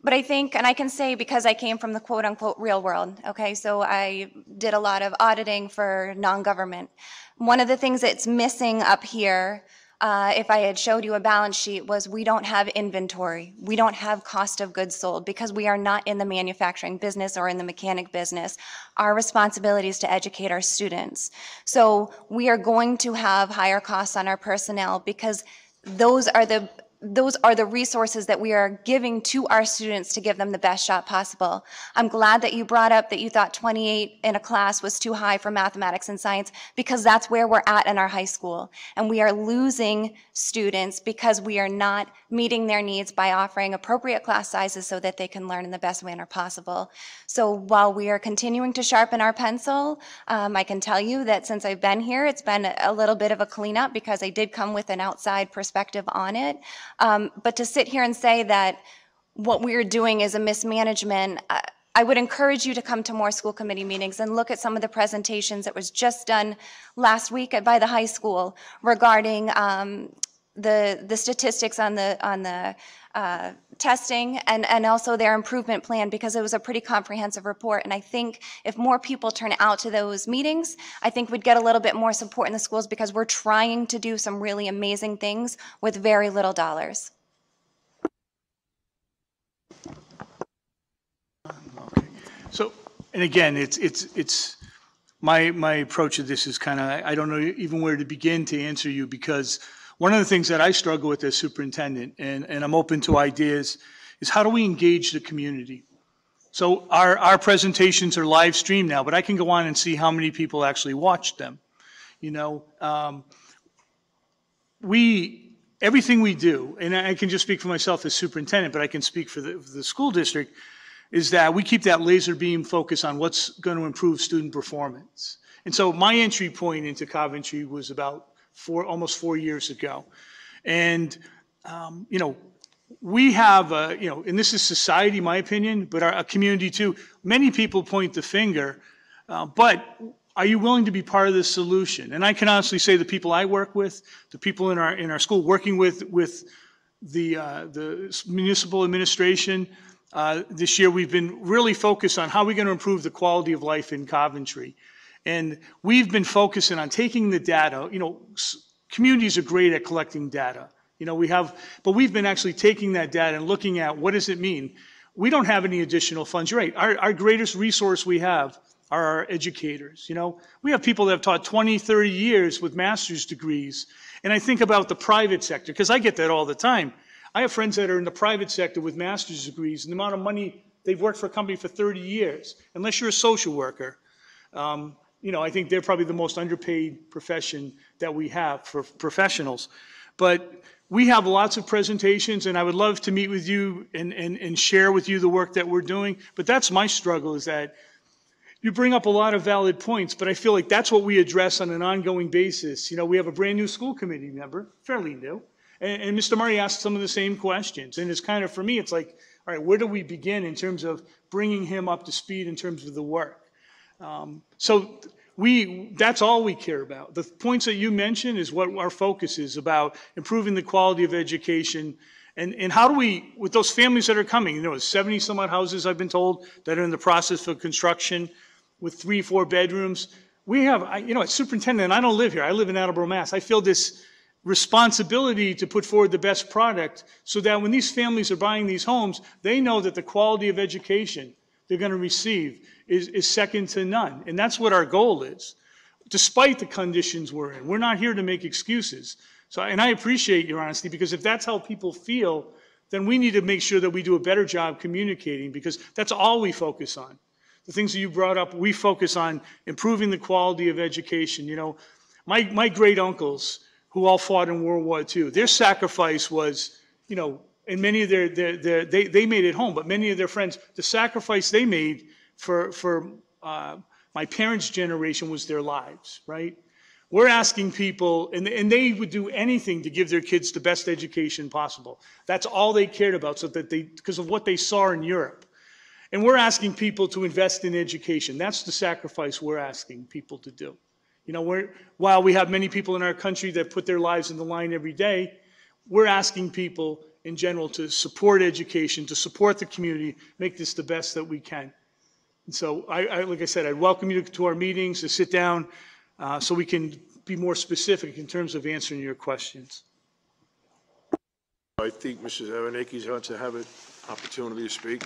But I think, and I can say because I came from the quote unquote real world, okay, so I did a lot of auditing for non-government. One of the things that's missing up here, if I had showed you a balance sheet, was we don't have inventory. We don't have cost of goods sold because we are not in the manufacturing business or in the mechanic business. Our responsibility is to educate our students. So we are going to have higher costs on our personnel because those are the those are the resources that we are giving to our students to give them the best shot possible. I'm glad that you brought up that you thought 28 in a class was too high for mathematics and science, because that's where we're at in our high school. And we are losing students because we are not meeting their needs by offering appropriate class sizes so that they can learn in the best manner possible. So while we are continuing to sharpen our pencil, I can tell you that since I've been here, it's been a little bit of a cleanup because I did come with an outside perspective on it. But to sit here and say that what we're doing is a mismanagement, I would encourage you to come to more school committee meetings and look at some of the presentations that was just done last week by the high school regarding the statistics on the testing and also their improvement plan, because it was a pretty comprehensive report. And I think if more people turn out to those meetings, I think we'd get a little bit more support in the schools, because we're trying to do some really amazing things with very little dollars. Okay. So, and again, it's my approach to this is kind of, I don't know even where to begin to answer you, because one of the things that I struggle with as superintendent, and I'm open to ideas, is how do we engage the community? So our presentations are live streamed now, but I can go on and see how many people actually watched them. You know, everything we do, and I can just speak for myself as superintendent, but I can speak for the school district, is that we keep that laser beam focus on what's going to improve student performance. And so my entry point into Coventry was about almost 4 years ago. And, you know, we have, you know, and this is society, my opinion, but our community too. Many people point the finger, but are you willing to be part of the solution? And I can honestly say the people I work with, the people in our school working with the municipal administration, this year we've been really focused on how we're going to improve the quality of life in Coventry. And we've been focusing on taking the data. You know, communities are great at collecting data. You know, but we've been actually taking that data and looking at what does it mean. We don't have any additional funds. You're right. Our greatest resource we have are our educators. You know, we have people that have taught 20, 30 years with master's degrees. And I think about the private sector, because I get that all the time. I have friends that are in the private sector with master's degrees, and the amount of money they've worked for a company for 30 years, unless you're a social worker. You know, I think they're probably the most underpaid profession that we have for professionals. But we have lots of presentations, and I would love to meet with you and share with you the work that we're doing. But that's my struggle, is that you bring up a lot of valid points, but I feel like that's what we address on an ongoing basis. You know, we have a brand new school committee member, fairly new, and Mr. Murray asked some of the same questions. And it's kind of, for me, it's like, all right, where do we begin in terms of bringing him up to speed in terms of the work? So that's all we care about. The points that you mentioned is what our focus is about, improving the quality of education. And how do we, with those families that are coming, you know, 70 some odd houses I've been told that are in the process of construction with 3, 4 bedrooms. We have, you know, as superintendent, and I don't live here, I live in Attleboro, Mass. I feel this responsibility to put forward the best product so that when these families are buying these homes, they know that the quality of education they're going to receive is second to none. And that's what our goal is, despite the conditions we're in. We're not here to make excuses. So, and I appreciate your honesty, because if that's how people feel, then we need to make sure that we do a better job communicating, because that's all we focus on. The things that you brought up, we focus on improving the quality of education. You know, my great uncles, who all fought in World War II, their sacrifice was, you know, and many of they made it home, but many of their friends, the sacrifice they made for my parents' generation was their lives, right? We're asking people, and they would do anything to give their kids the best education possible. That's all they cared about, so that because of what they saw in Europe. And we're asking people to invest in education. That's the sacrifice we're asking people to do. You know, while we have many people in our country that put their lives in the line every day, we're asking people in general to support education, to support the community, make this the best that we can. And so, like I said, I'd welcome you to our meetings, to sit down, so we can be more specific in terms of answering your questions. I think Mrs. Aronakis ought to have an opportunity to speak.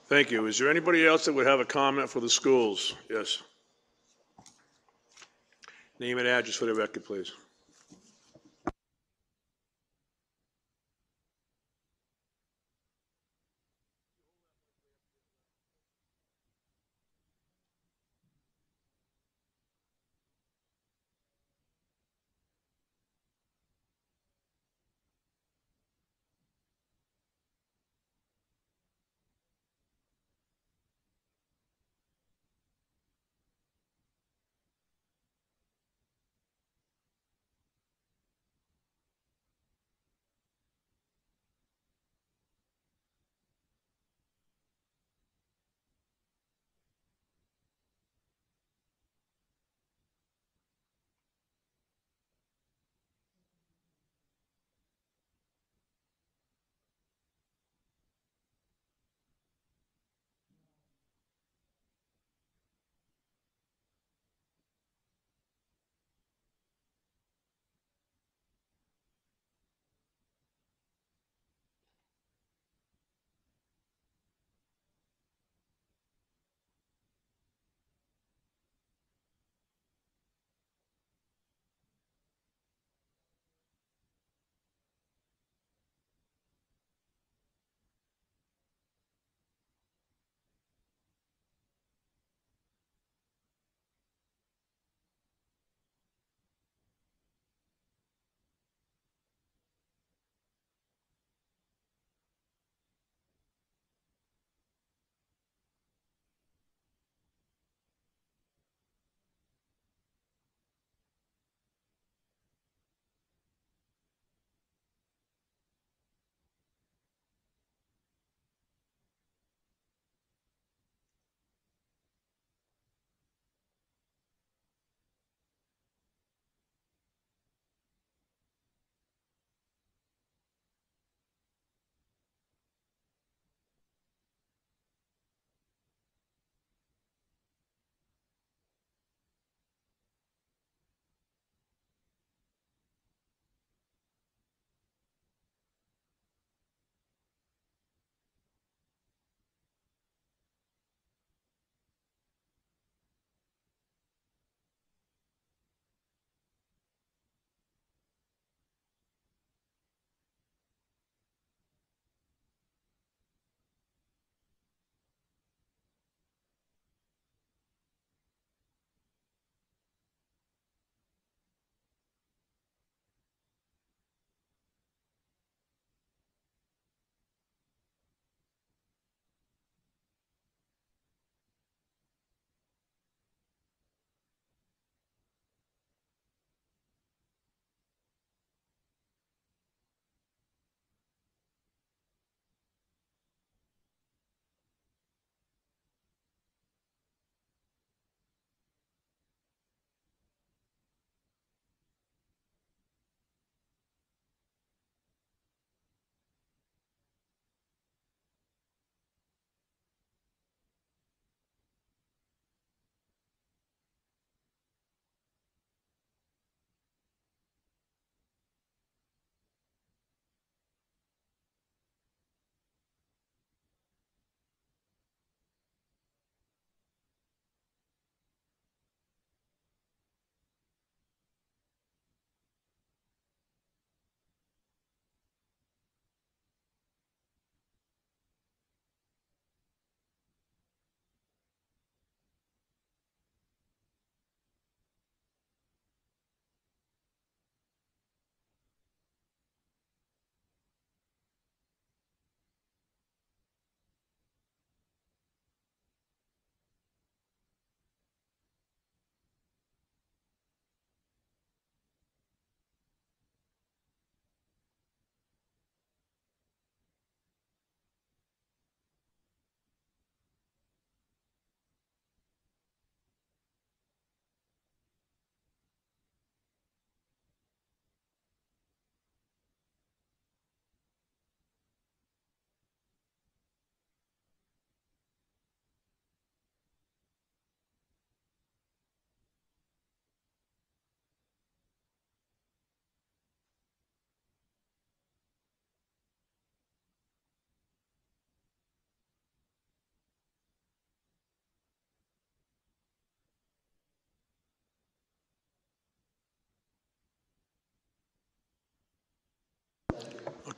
Thank you. Is there anybody else that would have a comment for the schools? Yes. Name and address for the record, please.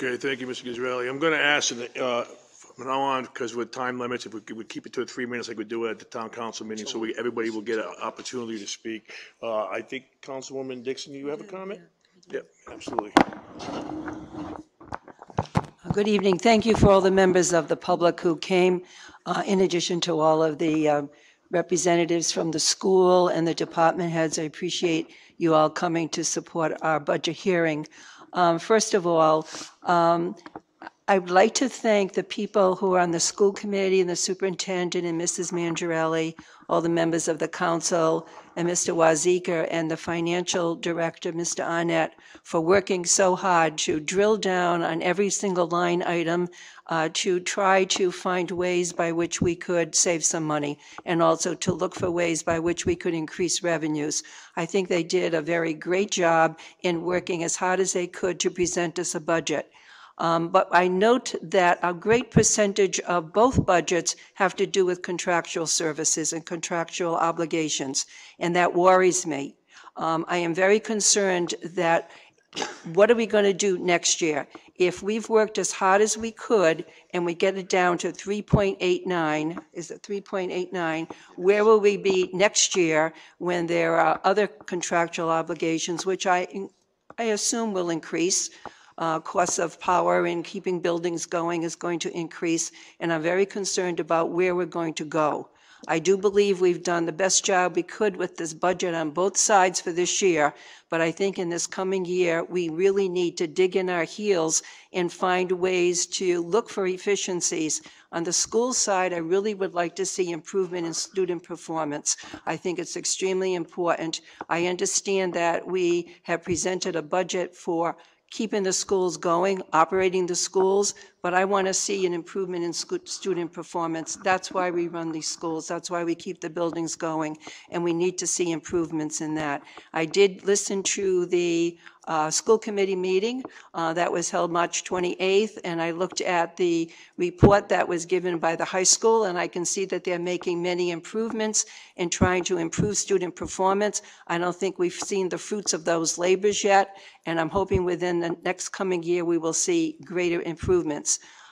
Okay, thank you, Mr. Ghisarelli. I'm going to ask, from now on, because with time limits, if we could keep it to 3 minutes like we do at the town council meeting, so everybody will get an opportunity to speak. I think Councilwoman Dixon, you have a comment? Yep, absolutely. Good evening. Thank you for all the members of the public who came, in addition to all of the representatives from the school and the department heads. I appreciate you all coming to support our budget hearing. First of all, I would like to thank the people who are on the school committee and the superintendent and Mrs. Mangiarelli, all the members of the council, and Mr. Wazika and the financial director, Mr. Arnett, for working so hard to drill down on every single line item to try to find ways by which we could save some money and also to look for ways by which we could increase revenues. I think they did a very great job in working as hard as they could to present us a budget. But I note that a great percentage of both budgets have to do with contractual services and contractual obligations, and that worries me. I am very concerned that what are we going to do next year? If we've worked as hard as we could and we get it down to 3.89, is it 3.89? Where will we be next year when there are other contractual obligations, which I assume will increase? Costs of power and keeping buildings going is going to increase, and I'm very concerned about where we're going to go. I do believe we've done the best job we could with this budget on both sides for this year, but I think in this coming year, we really need to dig in our heels and find ways to look for efficiencies. On the school side, I really would like to see improvement in student performance. I think it's extremely important. I understand that we have presented a budget for keeping the schools going, operating the schools, but I want to see an improvement in student performance. That's why we run these schools. That's why we keep the buildings going, and we need to see improvements in that. I did listen to the school committee meeting that was held March 28th, and I looked at the report that was given by the high school, and I can see that they're making many improvements in trying to improve student performance. I don't think we've seen the fruits of those labors yet, and I'm hoping within the next coming year we will see greater improvements.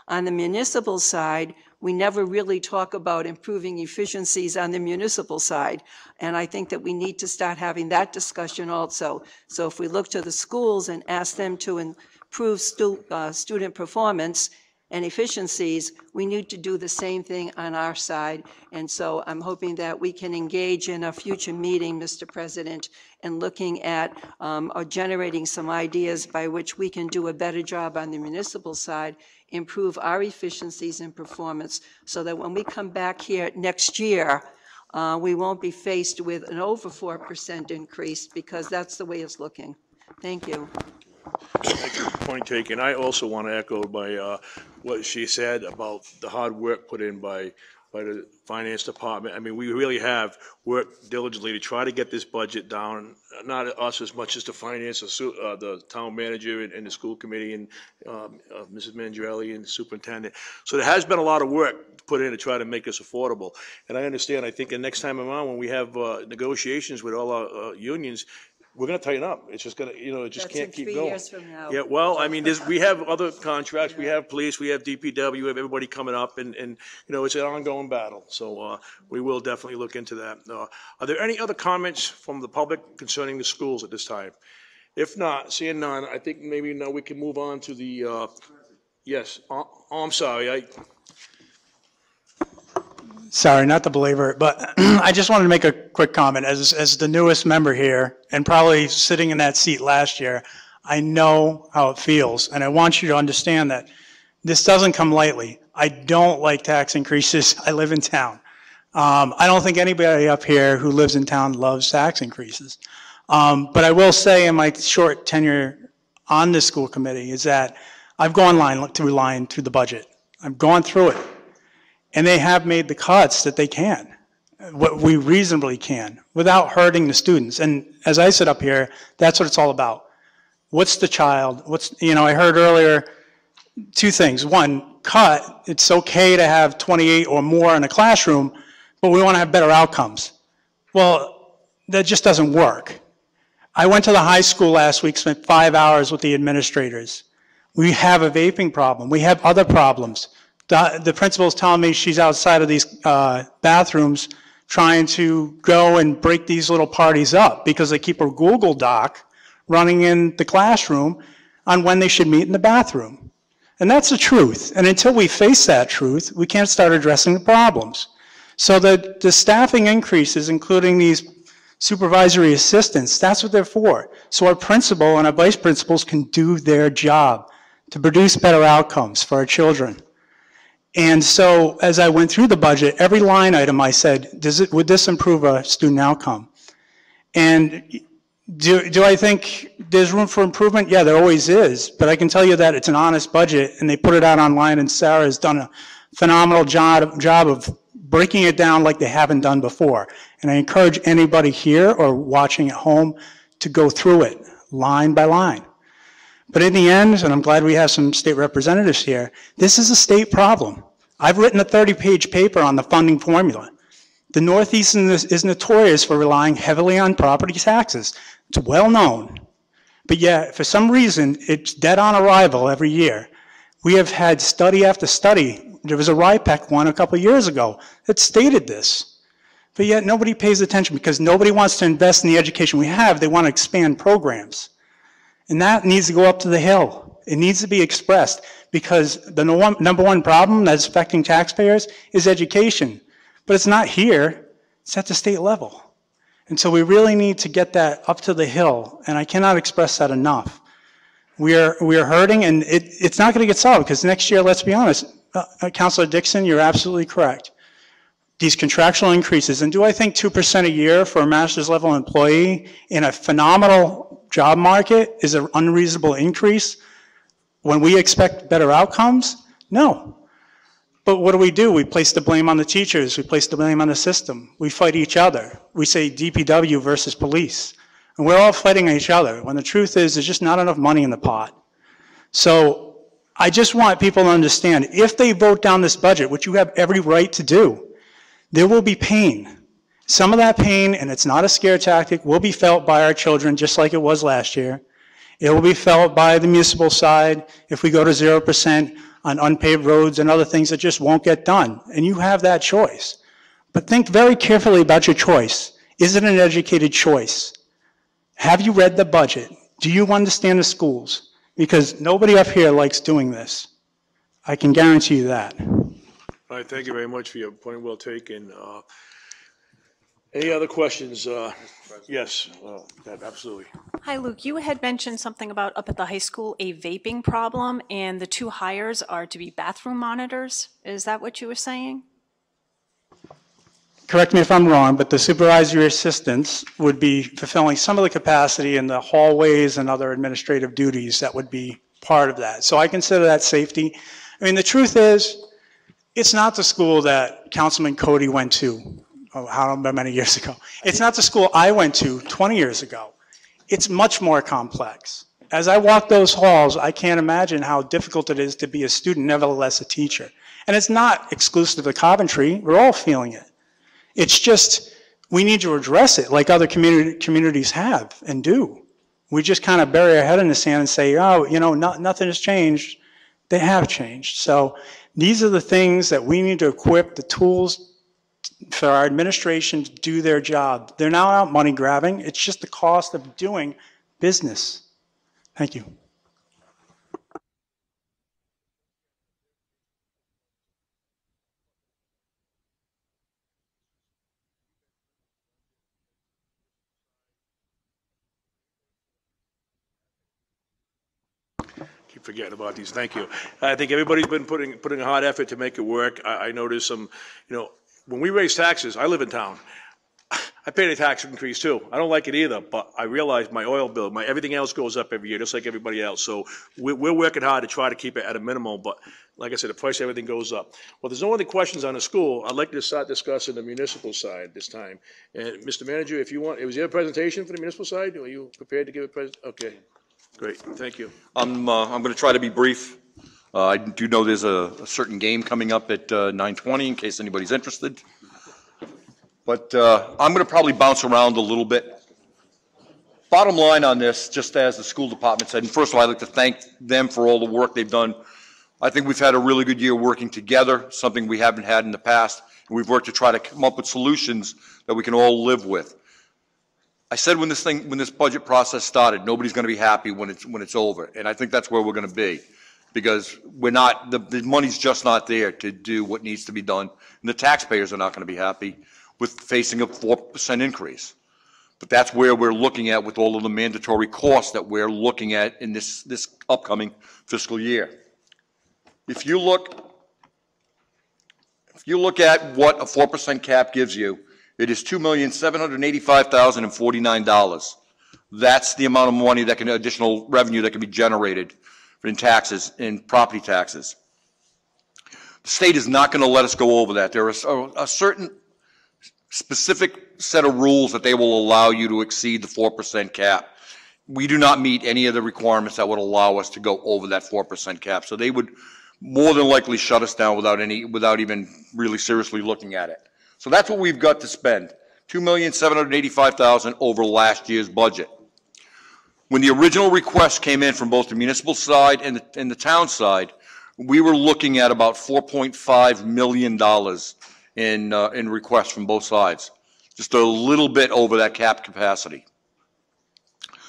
On the municipal side, we never really talk about improving efficiencies on the municipal side, and I think that we need to start having that discussion also. So if we look to the schools and ask them to improve student performance and efficiencies, we need to do the same thing on our side. And so I'm hoping that we can engage in a future meeting, Mr. President, in looking at or generating some ideas by which we can do a better job on the municipal side, improve our efficiencies and performance, so that when we come back here next year, we won't be faced with an over 4% increase, because that's the way it's looking. Thank you. Thank you. Point taken. I also want to echo by what she said about the hard work put in by the finance department. I mean, we really have worked diligently to try to get this budget down, not us as much as the finance, the town manager and the school committee and Mrs. Mangiarelli and the superintendent. So there has been a lot of work put in to try to make this affordable. And I understand, I think the next time around when we have negotiations with all our unions, we're going to tighten up. It's just going to, it just can't keep going. That's in 3 years from now. Yeah, well, I mean, we have other contracts. Yeah. We have police, we have DPW, we have everybody coming up, and it's an ongoing battle. So we will definitely look into that. Are there any other comments from the public concerning the schools at this time? If not, seeing none, I think maybe now we can move on to the, yes. Oh, I'm sorry. Sorry, not to belabor it, but I just wanted to make a quick comment. As the newest member here, and probably sitting in that seat last year, I know how it feels, and I want you to understand that this doesn't come lightly. I don't like tax increases. I live in town. I don't think anybody up here who lives in town loves tax increases. But I will say in my short tenure on the school committee is that I've gone line through the budget. I've gone through it. And they have made the cuts that they can, what we reasonably can, without hurting the students. And as I sit up here, that's what it's all about. What's the child? I heard earlier 2 things. One, cut. It's okay to have 28 or more in a classroom, but we want to have better outcomes. Well, that just doesn't work. I went to the high school last week, spent 5 hours with the administrators. We have a vaping problem. We have other problems. The principal's telling me she's outside of these bathrooms trying to go and break these little parties up because they keep a Google Doc running in the classroom on when they should meet in the bathroom. And that's the truth. And until we face that truth, we can't start addressing the problems. So the staffing increases, including these supervisory assistants, that's what they're for. So our principal and our vice principals can do their job to produce better outcomes for our children. And so as I went through the budget, every line item I said, would this improve a student outcome? And do I think there's room for improvement? Yeah, there always is. But I can tell you that it's an honest budget, and they put it out online, and Sarah has done a phenomenal job of breaking it down like they haven't done before. And I encourage anybody here or watching at home to go through it line by line. But in the end, and I'm glad we have some state representatives here, this is a state problem. I've written a 30-page paper on the funding formula. The Northeast is notorious for relying heavily on property taxes. It's well known. But yet, for some reason, it's dead on arrival every year. We have had study after study. There was a RIPEC one a couple years ago that stated this. But yet nobody pays attention because nobody wants to invest in the education we have. They want to expand programs. And that needs to go up to the Hill. It needs to be expressed because the number one problem that's affecting taxpayers is education. But it's not here, it's at the state level. And so we really need to get that up to the Hill, and I cannot express that enough. We are hurting, and it's not going to get solved because next year, let's be honest, Councilor Dixon, you're absolutely correct. These contractual increases, and do I think 2% a year for a master's level employee in a phenomenal job market is an unreasonable increase when we expect better outcomes? No. But what do? We place the blame on the teachers. We place the blame on the system. We fight each other. We say DPW versus police. And we're all fighting each other when the truth is there's just not enough money in the pot. So I just want people to understand, if they vote down this budget, which you have every right to do, there will be pain. Some of that pain, and it's not a scare tactic, will be felt by our children just like it was last year. It will be felt by the municipal side if we go to 0% on unpaved roads and other things that just won't get done. And you have that choice. But think very carefully about your choice. Is it an educated choice? Have you read the budget? Do you understand the schools? Because nobody up here likes doing this. I can guarantee you that. All right, thank you very much for your point well taken. Any other questions? Yes, absolutely. Hi, Luke. You had mentioned something about up at the high school, a vaping problem, and the 2 hires are to be bathroom monitors. Is that what you were saying? Correct me if I'm wrong, but the supervisory assistants would be fulfilling some of the capacity in the hallways and other administrative duties that would be part of that. So I consider that safety. I mean, the truth is, it's not the school that Councilman Cody went to, how many years ago. It's not the school I went to 20 years ago. It's much more complex. As I walk those halls, I can't imagine how difficult it is to be a student, nevertheless a teacher. And it's not exclusive to Coventry. We're all feeling it. It's just, we need to address it like other communities have and do. We just kind of bury our head in the sand and say, oh, you know, nothing has changed. They have changed. So these are the things that we need to equip the tools for our administration to do their job. They're not out money grabbing. It's just the cost of doing business. Thank you. Keep forgetting about these. Thank you. I think everybody's been putting a hard effort to make it work. I know there's some, when we raise taxes, I live in town. I paid a tax increase too. I don't like it either, but I realize my oil bill, everything else goes up every year, just like everybody else. So we're working hard to try to keep it at a minimum, but like I said, the price of everything goes up. Well, there's no other questions on the school. I'd like to start discussing the municipal side this time. And Mr. Manager, if you want, was there a presentation for the municipal side? Are you prepared to give a presentation? Okay, great, thank you. I'm going to try to be brief. I do know there's a certain game coming up at 9:20 in case anybody's interested. But I'm going to probably bounce around a little bit. bottom line on this, just as the school department said, and first of all, I'd like to thank them for all the work they've done. I think we've had a really good year working together, something we haven't had in the past, and we've worked to try to come up with solutions that we can all live with. I said when this budget process started, nobody's going to be happy when it's over, and I think that's where we're going to be, because the money's just not there to do what needs to be done, and the taxpayers are not going to be happy with facing a 4% increase. But that's where we're looking at with all of the mandatory costs that we're looking at in this upcoming fiscal year. If you look at what a 4% cap gives you, it is $2,785,049. That's the amount of money additional revenue that can be generated in taxes, in property taxes. The state is not going to let us go over that. There is a certain specific set of rules that they will allow you to exceed the 4% cap. We do not meet any of the requirements that would allow us to go over that 4% cap. So they would more than likely shut us down without even really seriously looking at it. So that's what we've got to spend, $2,785,000 over last year's budget. When the original request came in from both the municipal side and the town side, we were looking at about $4.5 million in requests from both sides, just a little bit over that cap capacity.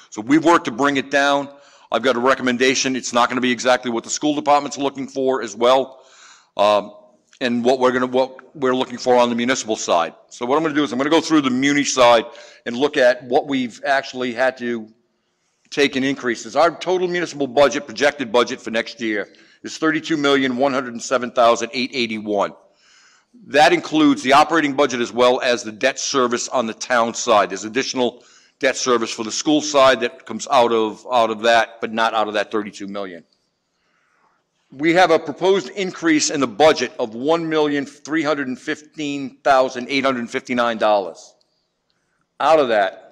So we've worked to bring it down. I've got a recommendation. It's not going to be exactly what the school department's looking for as well, and what we're looking for on the municipal side. So what I'm going to do is I'm going to go through the muni side and look at what we've actually had to take in increases. Our total municipal budget, projected budget for next year, is $32,107,881. That includes the operating budget as well as the debt service on the town side. There's additional debt service for the school side that comes out of that, but not out of that $32 million. We have a proposed increase in the budget of $1,315,859. Out of that,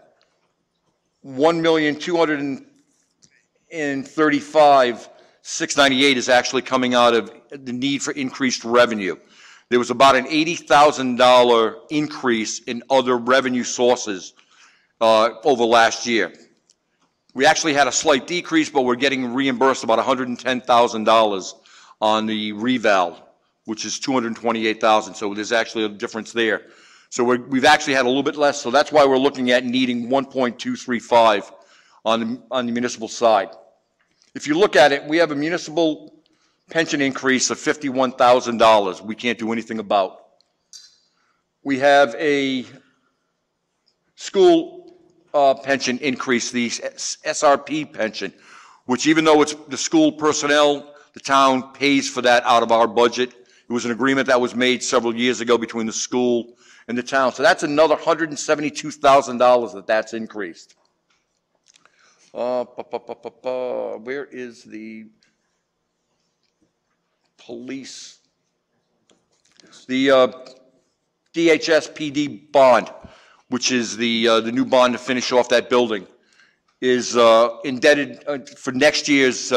$1,235,698 is actually coming out of the need for increased revenue. There was about an $80,000 increase in other revenue sources over last year. We actually had a slight decrease, but we're getting reimbursed about $110,000 on the reval, which is $228,000. So there's actually a difference there. So we've actually had a little bit less. So that's why we're looking at needing 1.235 on the municipal side. If you look at it, we have a municipal pension increase of $51,000 we can't do anything about. We have a school pension increase, the SRP pension, which even though it's the school personnel, the town pays for that out of our budget. It was an agreement that was made several years ago between the school and the town. So that's another $172,000 that's increased. Where is the police? The DHS-PD bond, which is the new bond to finish off that building, is indebted for next year's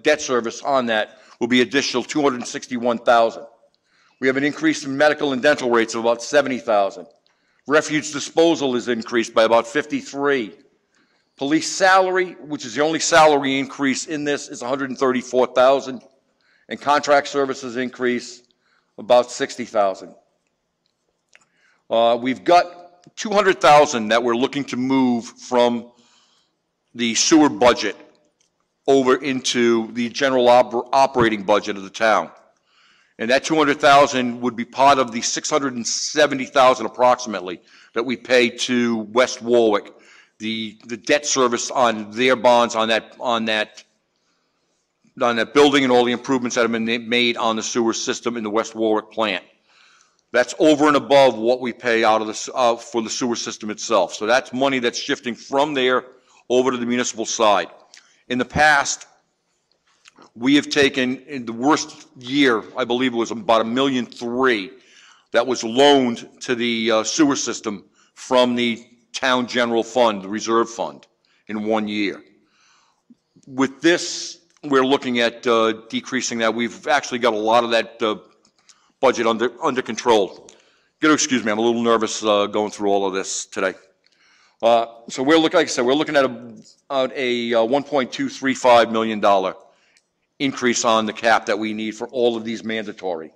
debt service on that will be additional $261,000. We have an increase in medical and dental rates of about $70,000. Refuge disposal is increased by about $53,000. Police salary, which is the only salary increase in this, is $134,000, and contract services increase about $60,000. We've got $200,000 that we're looking to move from the sewer budget over into the general operating budget of the town. And that $200,000 would be part of the $670,000 approximately that we pay to West Warwick, the debt service on their bonds on that building and all the improvements that have been made on the sewer system in the West Warwick plant. That's over and above what we pay out of for the sewer system itself. So that's money that's shifting from there over to the municipal side. In the past, we have taken, in the worst year, I believe it was about $1.3 million that was loaned to the sewer system from the town general fund, the reserve fund, in 1 year. With this, we're looking at decreasing that. We've actually got a lot of that budget under control. You gotta excuse me, I'm a little nervous going through all of this today. So we're looking, like I said, we're looking at a $1.235 million increase on the cap that we need for all of these mandatory.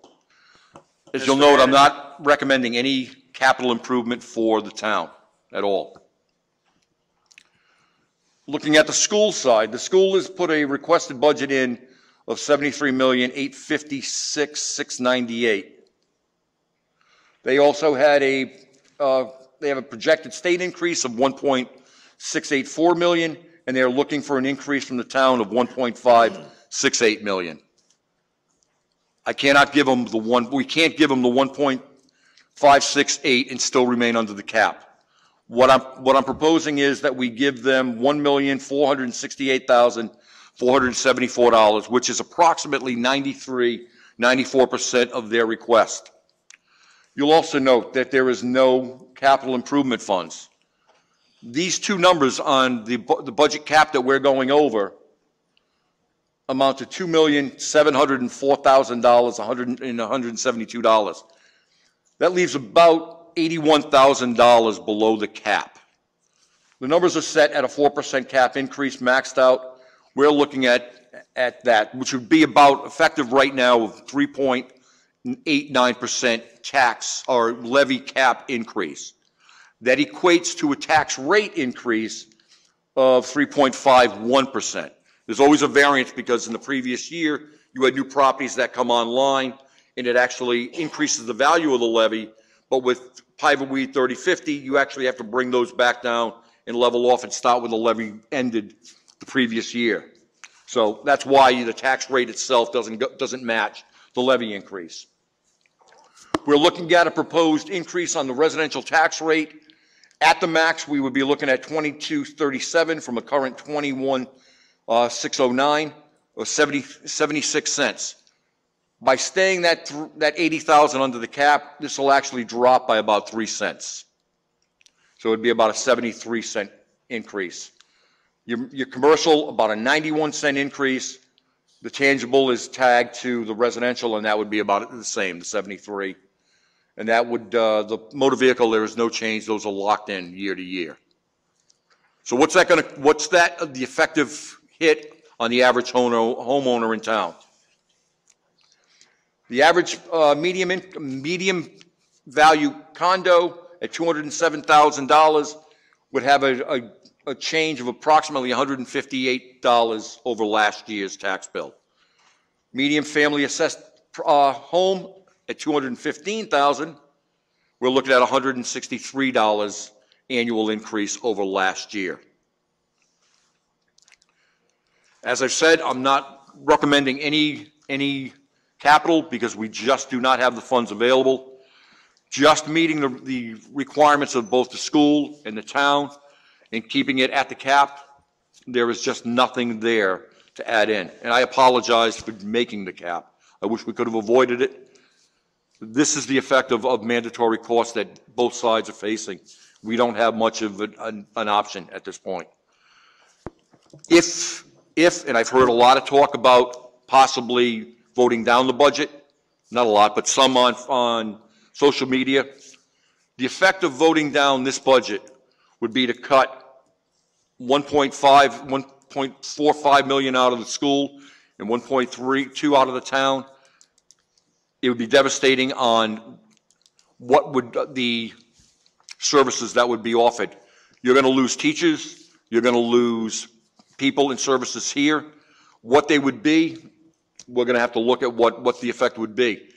As you'll note, I'm not recommending any capital improvement for the town at all. Looking at the school side, the school has put a requested budget in of $73,856,698. They also had they have a projected state increase of $1.684 million, and they're looking for an increase from the town of $1.568 million. I cannot give them we can't give them the 1.568 and still remain under the cap. What I'm proposing is that we give them $1,468,474, which is approximately 94% of their request. You'll also note that there is no capital improvement funds. These two numbers on the budget cap that we're going over amount to $2,704,172. That leaves about $81,000 below the cap. The numbers are set at a 4% cap increase maxed out. We're looking at that, which would be about effective right now of 3.89% tax or levy cap increase. That equates to a tax rate increase of 3.51%. There's always a variance because in the previous year, you had new properties that come online and it actually increases the value of the levy. But with private weed 3050, you actually have to bring those back down and level off and start where the levy ended the previous year. So that's why the tax rate itself doesn't match the levy increase. We're looking at a proposed increase on the residential tax rate. At the max, we would be looking at $22.37 from a current $21.609 or 76 cents. By staying that 80,000 under the cap, this will actually drop by about 3 cents. So it would be about a 73-cent increase. Your commercial, about a 91-cent increase. The tangible is tagged to the residential, and that would be about the same, the 73. And that would, the motor vehicle, there is no change. Those are locked in year to year. So what's that the effective hit on the average homeowner in town? The average medium value condo at $207,000 would have a change of approximately $158 over last year's tax bill. Medium family assessed home at $215,000, we're looking at $163 annual increase over last year. As I've said, I'm not recommending any capital because we just do not have the funds available. Just meeting the requirements of both the school and the town and keeping it at the cap, there is just nothing there to add in. And I apologize for making the cap. I wish we could have avoided it. This is the effect of mandatory costs that both sides are facing. We don't have much of an option at this point. If, and I've heard a lot of talk about possibly voting down the budget, not a lot, but some on social media, the effect of voting down this budget would be to cut 1.45 million out of the school and 1.32 out of the town. It would be devastating on what would the services that would be offered. You're going to lose teachers. You're going to lose people in services here. What they would be, we're going to have to look at what the effect would be.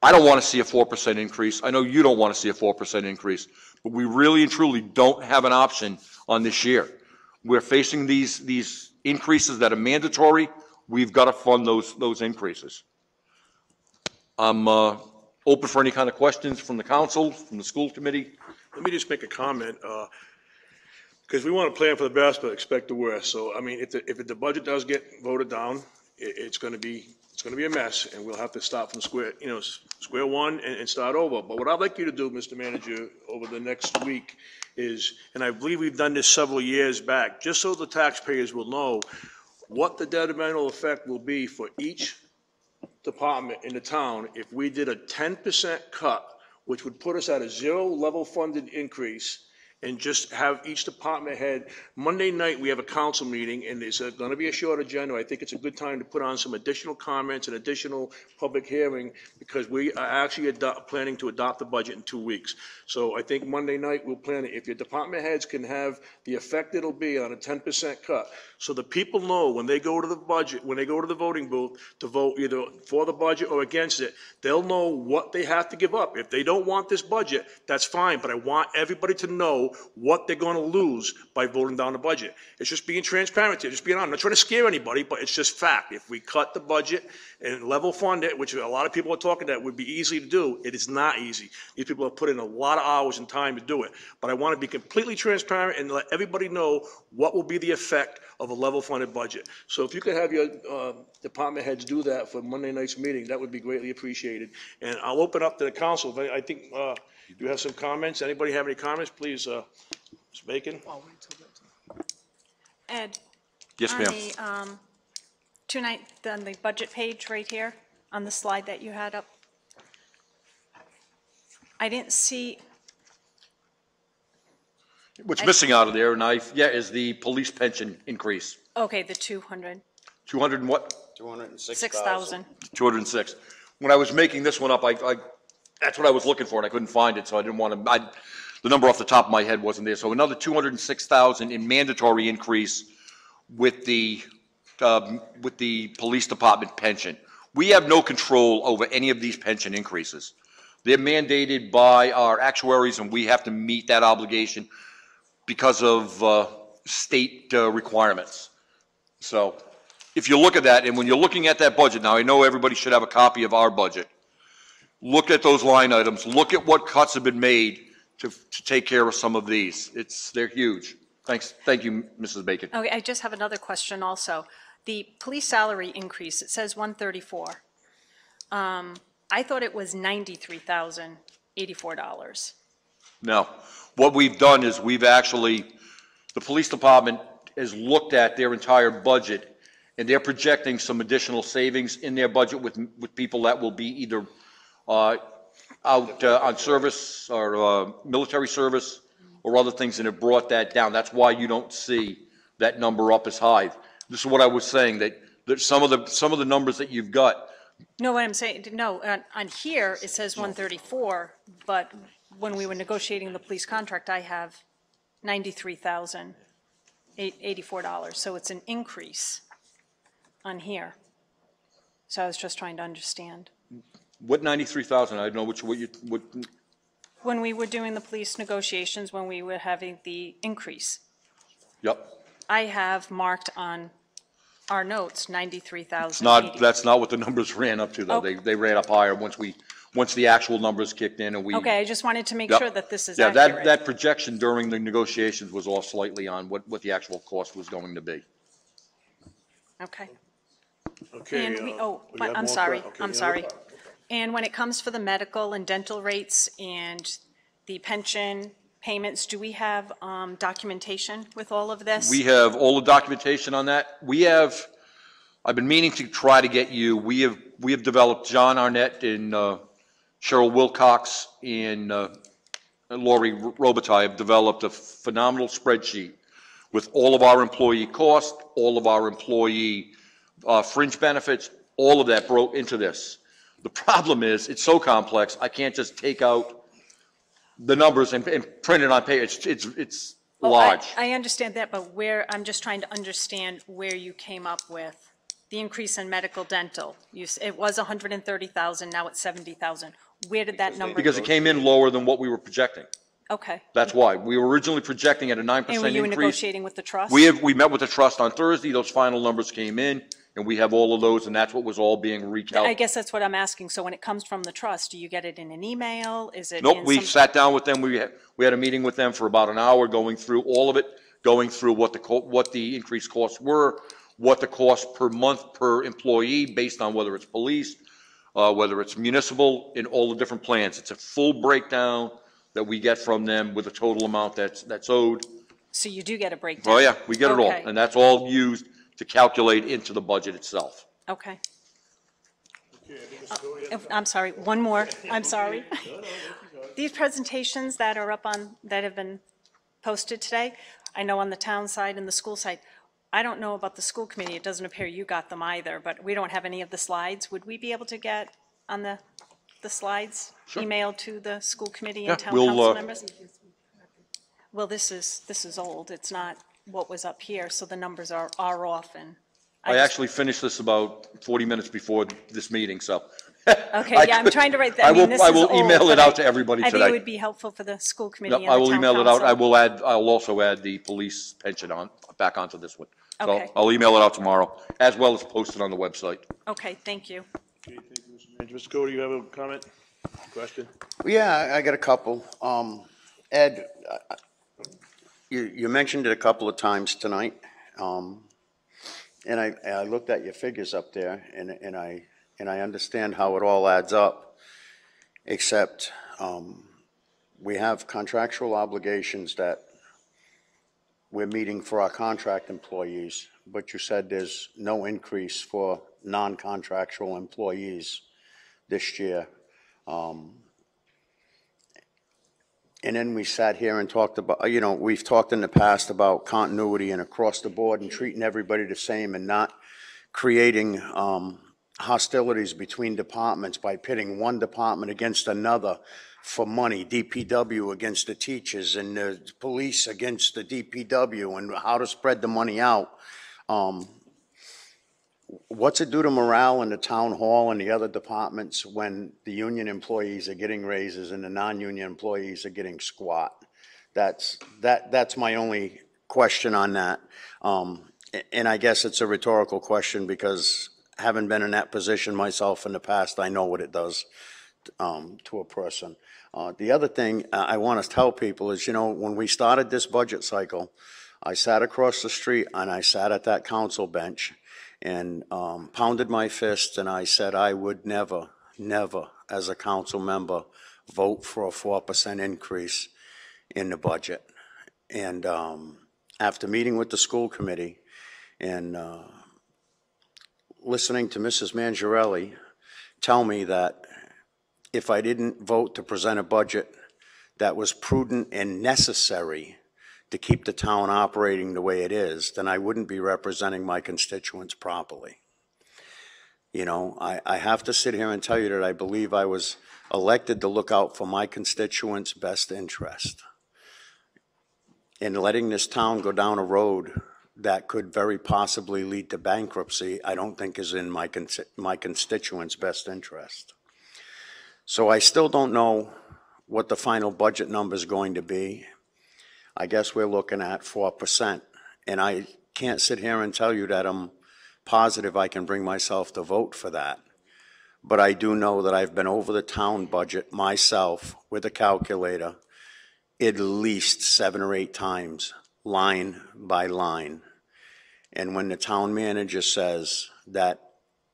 I don't want to see a 4% increase. I know you don't want to see a 4% increase, but we really and truly don't have an option on this year. We're facing these increases that are mandatory. We've got to fund those increases. I'm open for any kind of questions from the council, from the school committee. Let me just make a comment, because we want to plan for the best but expect the worst. So, I mean, if the budget does get voted down, it's going to be a mess, and we'll have to start from square one and start over. But what I'd like you to do, Mr. Manager, over the next week is, and I believe we've done this several years back, just so the taxpayers will know what the detrimental effect will be for each department in the town if we did a 10% cut, which would put us at a zero level funded increase, and just have each department head, Monday night, we have a council meeting, and it's gonna be a short agenda. I think it's a good time to put on some additional comments and additional public hearing, because we are actually planning to adopt the budget in 2 weeks. So I think Monday night, we'll plan it. If your department heads can have the effect it'll be on a 10% cut, so the people know when they go to the budget, when they go to the voting booth to vote either for the budget or against it, they'll know what they have to give up. If they don't want this budget, that's fine, but I want everybody to know what they're gonna lose by voting down the budget. It's just being transparent here, just being honest. I'm not trying to scare anybody, but it's just fact. If we cut the budget and level fund it, which a lot of people are talking that would be easy to do, it is not easy. These people have put in a lot of hours and time to do it. But I want to be completely transparent and let everybody know what will be the effect of a level funded budget. So if you could have your department heads do that for Monday night's meeting, that would be greatly appreciated. And I'll open up to the council. I think you have some comments. Anybody have any comments? Please, Ms. Bacon. Ed? Yes, ma'am. On the budget page right here, on the slide that you had up, I didn't see, What's missing out of there, and is the police pension increase. okay, the 200, 200 and what? 6,000. 206. When I was making this one up, that's what I was looking for, and I couldn't find it, so I didn't want to, the number off the top of my head wasn't there. So another 206,000 in mandatory increase with the police department pension. We have no control over any of these pension increases. They're mandated by our actuaries, and we have to meet that obligation because of state requirements. So if you look at that, and when you're looking at that budget, now I know everybody should have a copy of our budget. Look at those line items. Look at what cuts have been made to take care of some of these. They're huge. Thanks. Thank you, Mrs. Bacon. Okay, I just have another question also. The police salary increase, it says 134. I thought it was $93,084. No. What we've done is the police department has looked at their entire budget, and they're projecting some additional savings in their budget with people that will be either out on service or military service or other things, and it brought that down. That's why you don't see that number up as high. This is what I was saying, that some of the numbers that you've got. No, what I'm saying, no, on here, it says 134, but when we were negotiating the police contract, I have $93,084, so it's an increase on here. So I was just trying to understand. What 93,000? I don't know what. When we were doing the police negotiations, when we were having the increase, Yep. I have marked on our notes 93,000. That's not what the numbers ran up to, though. Okay. They ran up higher once the actual numbers kicked in, and we. Okay, I just wanted to make Yep. sure that this is Yeah, accurate. that projection during the negotiations was off slightly on what the actual cost was going to be. Okay. Okay. And we, you have I'm more sorry, okay, I'm yeah, sorry. no And when it comes for the medical and dental rates and the pension payments, do we have documentation with all of this? We have all the documentation on that. I've been meaning to try to get you, we have developed, John Arnett and Cheryl Wilcox and Lori Robitaille have developed a phenomenal spreadsheet with all of our employee costs, all of our employee fringe benefits, all of that broke into this. The problem is, it's so complex, I can't just take out the numbers and print it on paper. It's large. I understand that, but I'm just trying to understand where you came up with the increase in medical dental. It was 130,000, now it's 70,000. Where did that number? Because it came in lower than what we were projecting. Okay. That's why. We were originally projecting at a 9% increase. And were you negotiating with the trust? We met with the trust on Thursday. Those final numbers came in, and we have all of those, and that's what was all being I recalculated. guess that's what I'm asking. So when it comes from the trust, do you get it in an email? Is it? Nope, we sat down with them. We had a meeting with them for about an hour, going through all of it, going through what the increased costs were, what the cost per month per employee, based on whether it's police, whether it's municipal, in all the different plans. It's a full breakdown that we get from them with a total amount that's owed. So you do get a breakdown? Oh, yeah, we get it all. Okay. And that's all used to calculate into the budget itself. Okay. I'm sorry, one more, I'm sorry. These presentations that are up on, that have been posted today. I know on the town side and the school side. I don't know about the school committee. It doesn't appear you got them either, but we don't have any of the slides. Would we be able to get on the slides emailed to the school committee Yeah, and town we'll, council members? Well, this is old. It's not what was up here, so the numbers are off and. I just- actually finished this about 40 minutes before this meeting, so. Okay, yeah, I'm trying to write that. I will, this I is will old, email but it out to everybody I think it today. would be helpful for the school committee No, and the I town will council. email it out. I'll also add the police pension back onto this one. So Okay. I'll email it out tomorrow, as well as post it on the website. Okay, thank you. Okay, thank you, Mr. Manager. Mr. Cody, you have a comment, question? Yeah, I got a couple. Ed, you mentioned it a couple of times tonight, and I looked at your figures up there, and I understand how it all adds up, except we have contractual obligations that we're meeting for our contract employees, but you said there's no increase for non-contractual employees this year. And then we sat here and talked about, we've talked in the past about continuity and across the board and treating everybody the same and not creating hostilities between departments by pitting one department against another for money, DPW against the teachers and the police against the DPW, and how to spread the money out. What's it do to morale in the town hall and the other departments when the union employees are getting raises and the non-union employees are getting squat? That's my only question on that. And I guess it's a rhetorical question because having been in that position myself in the past, I know what it does to a person. The other thing I want to tell people is, when we started this budget cycle, I sat across the street and I sat at that council bench and pounded my fist, and I said I would never, as a council member, vote for a 4% increase in the budget. And after meeting with the school committee and listening to Mrs. Mangiarelli tell me that if I didn't vote to present a budget that was prudent and necessary to keep the town operating the way it is, then I wouldn't be representing my constituents properly. I have to sit here and tell you that I believe I was elected to look out for my constituents' best interest. And letting this town go down a road that could very possibly lead to bankruptcy, I don't think is in my constituents' best interest. So I still don't know what the final budget number is going to be. I guess we're looking at 4%. And I can't sit here and tell you that I'm positive I can bring myself to vote for that. But I do know that I've been over the town budget myself with a calculator at least 7 or 8 times, line by line. And when the town manager says that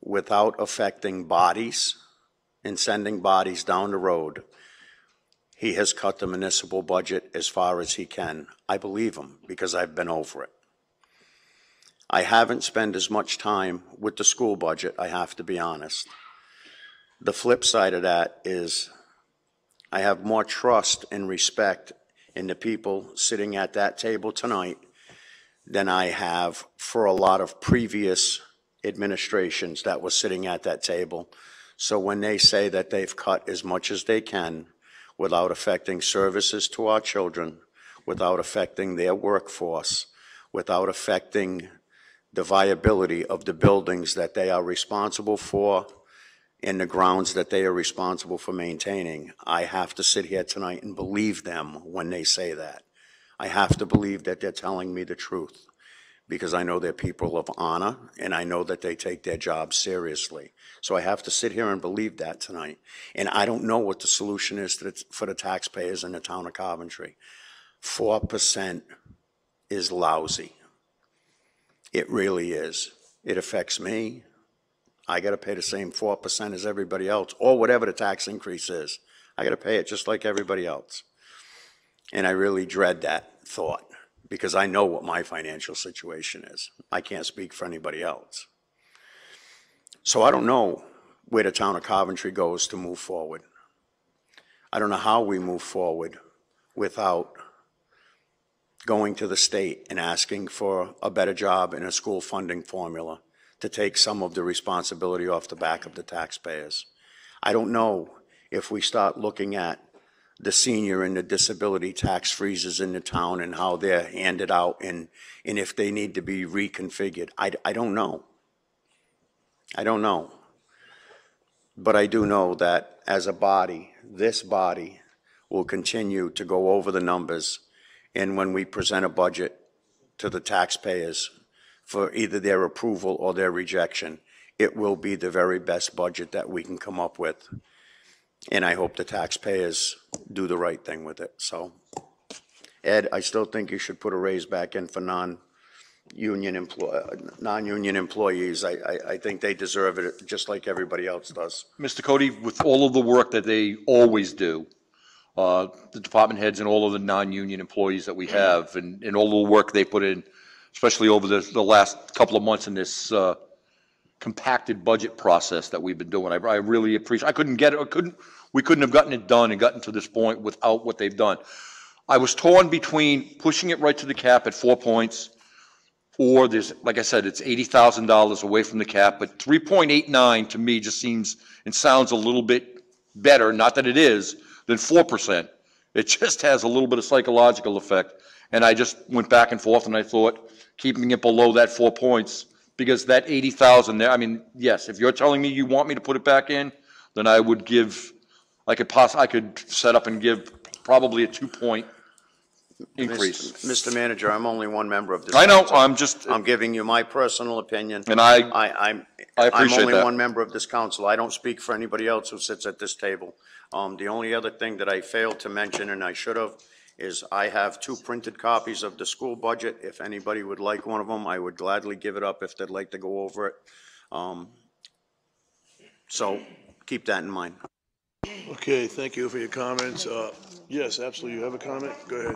without affecting bodies and sending bodies down the road, he has cut the municipal budget as far as he can, I believe him because I've been over it. I haven't spent as much time with the school budget, I have to be honest. The flip side of that is I have more trust and respect in the people sitting at that table tonight than I have for a lot of previous administrations that were sitting at that table. So when they say that they've cut as much as they can without affecting services to our children, without affecting their workforce, without affecting the viability of the buildings that they are responsible for and the grounds that they are responsible for maintaining, I have to sit here tonight and believe them when they say that. I have to believe that they're telling me the truth because I know they're people of honor and I know that they take their job seriously. So I have to sit here and believe that tonight. And I don't know what the solution is for the taxpayers in the town of Coventry. 4% is lousy. It really is. It affects me. I got to pay the same 4% as everybody else, or whatever the tax increase is. I got to pay it just like everybody else. And I really dread that thought because I know what my financial situation is. I can't speak for anybody else. So I don't know where the town of Coventry goes to move forward. I don't know how we move forward without going to the state and asking for a better job in a school funding formula to take some of the responsibility off the back of the taxpayers. I don't know if we start looking at the senior and the disability tax freezes in the town and how they're handed out and if they need to be reconfigured. I don't know. I don't know. But I do know that as a body, this body will continue to go over the numbers, and when we present a budget to the taxpayers for either their approval or their rejection, it will be the very best budget that we can come up with. And I hope the taxpayers do the right thing with it. So, Ed, I still think you should put a raise back in for non-union employees. I think they deserve it just like everybody else does. Mr. Cody, with all of the work that they always do, the department heads and all of the non-union employees that we have, and all the work they put in, especially over the last couple of months in this compacted budget process that we've been doing. I really appreciate. We couldn't have gotten it done and gotten to this point without what they've done. I was torn between pushing it right to the cap at 4 points, or there's, like I said, it's $80,000 away from the cap, but 3.89 to me just seems and sounds a little bit better, not that it is, than 4%. It just has a little bit of psychological effect. And I just went back and forth, and I thought keeping it below that 4 points, because that 80,000 there, I mean, yes, if you're telling me you want me to put it back in, then I would give, I could set up and give probably a 2-point increase. Mr. Manager, I'm only one member of this. I know, council. I'm giving you my personal opinion. And I appreciate I'm only that. one member of this council. I don't speak for anybody else who sits at this table. The only other thing that I failed to mention, and I should have, is I have 2 printed copies of the school budget. If anybody would like one of them, I would gladly give it up if they'd like to go over it. So keep that in mind. Okay, thank you for your comments. Yes, absolutely. You have a comment? Go ahead.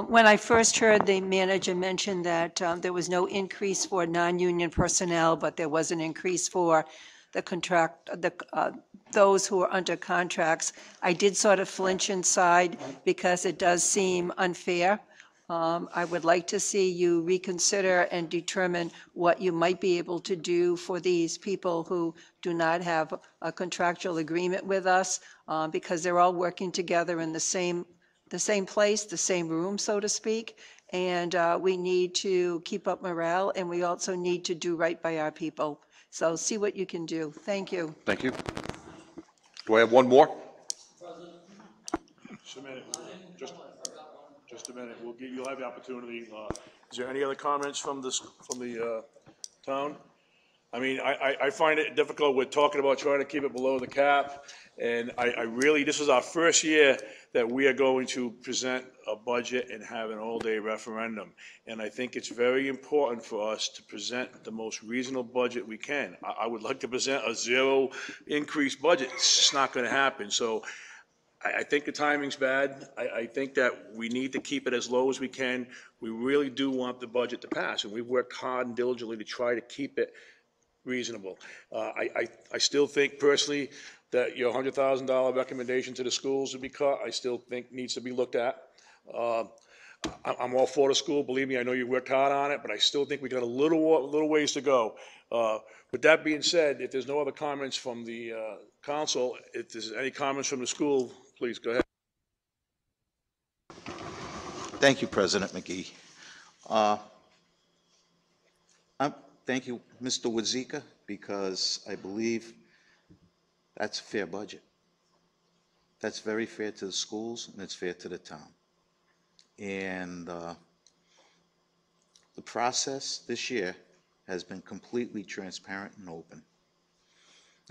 When I first heard the manager mention that there was no increase for non-union personnel, but there was an increase for those who are under contracts, I did sort of flinch inside because it does seem unfair. I would like to see you reconsider and determine what you might be able to do for these people who do not have a contractual agreement with us, because they're all working together in the same place, the same room, so to speak. And we need to keep up morale, and we also need to do right by our people. So see what you can do. Thank you. Thank you. Do I have one more? Just a minute. Just a minute. You'll have the opportunity. Is there any other comments from the town? I mean, I find it difficult. We're talking about trying to keep it below the cap, and I really, this is our first year that we are going to present a budget and have an all-day referendum. And I think it's very important for us to present the most reasonable budget we can. I would like to present a zero increase budget. It's just not going to happen. So I think the timing's bad. I think that we need to keep it as low as we can. We really do want the budget to pass, and we've worked hard and diligently to try to keep it reasonable. I still think personally that your $100,000 recommendation to the schools to be cut, I still think needs to be looked at. I'm all for the school. Believe me, I know you worked hard on it, but I still think we got a little ways to go. With that being said, if there's no other comments from the council, if there's any comments from the school, please go ahead. Thank you, President McGee. Thank you, Mr. Wadzika, because I believe that's a fair budget. That's very fair to the schools, and it's fair to the town. And the process this year has been completely transparent and open.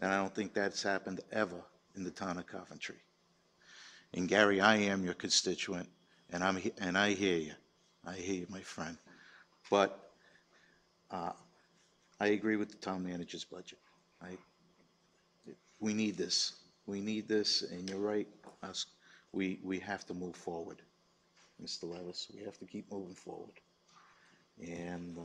And I don't think that's happened ever in the town of Coventry. And Gary, I am your constituent, and I hear you. I hear you, my friend. But I agree with the town manager's budget. We need this. We need this, and you're right. We have to move forward, Mr. Levis. We have to keep moving forward. And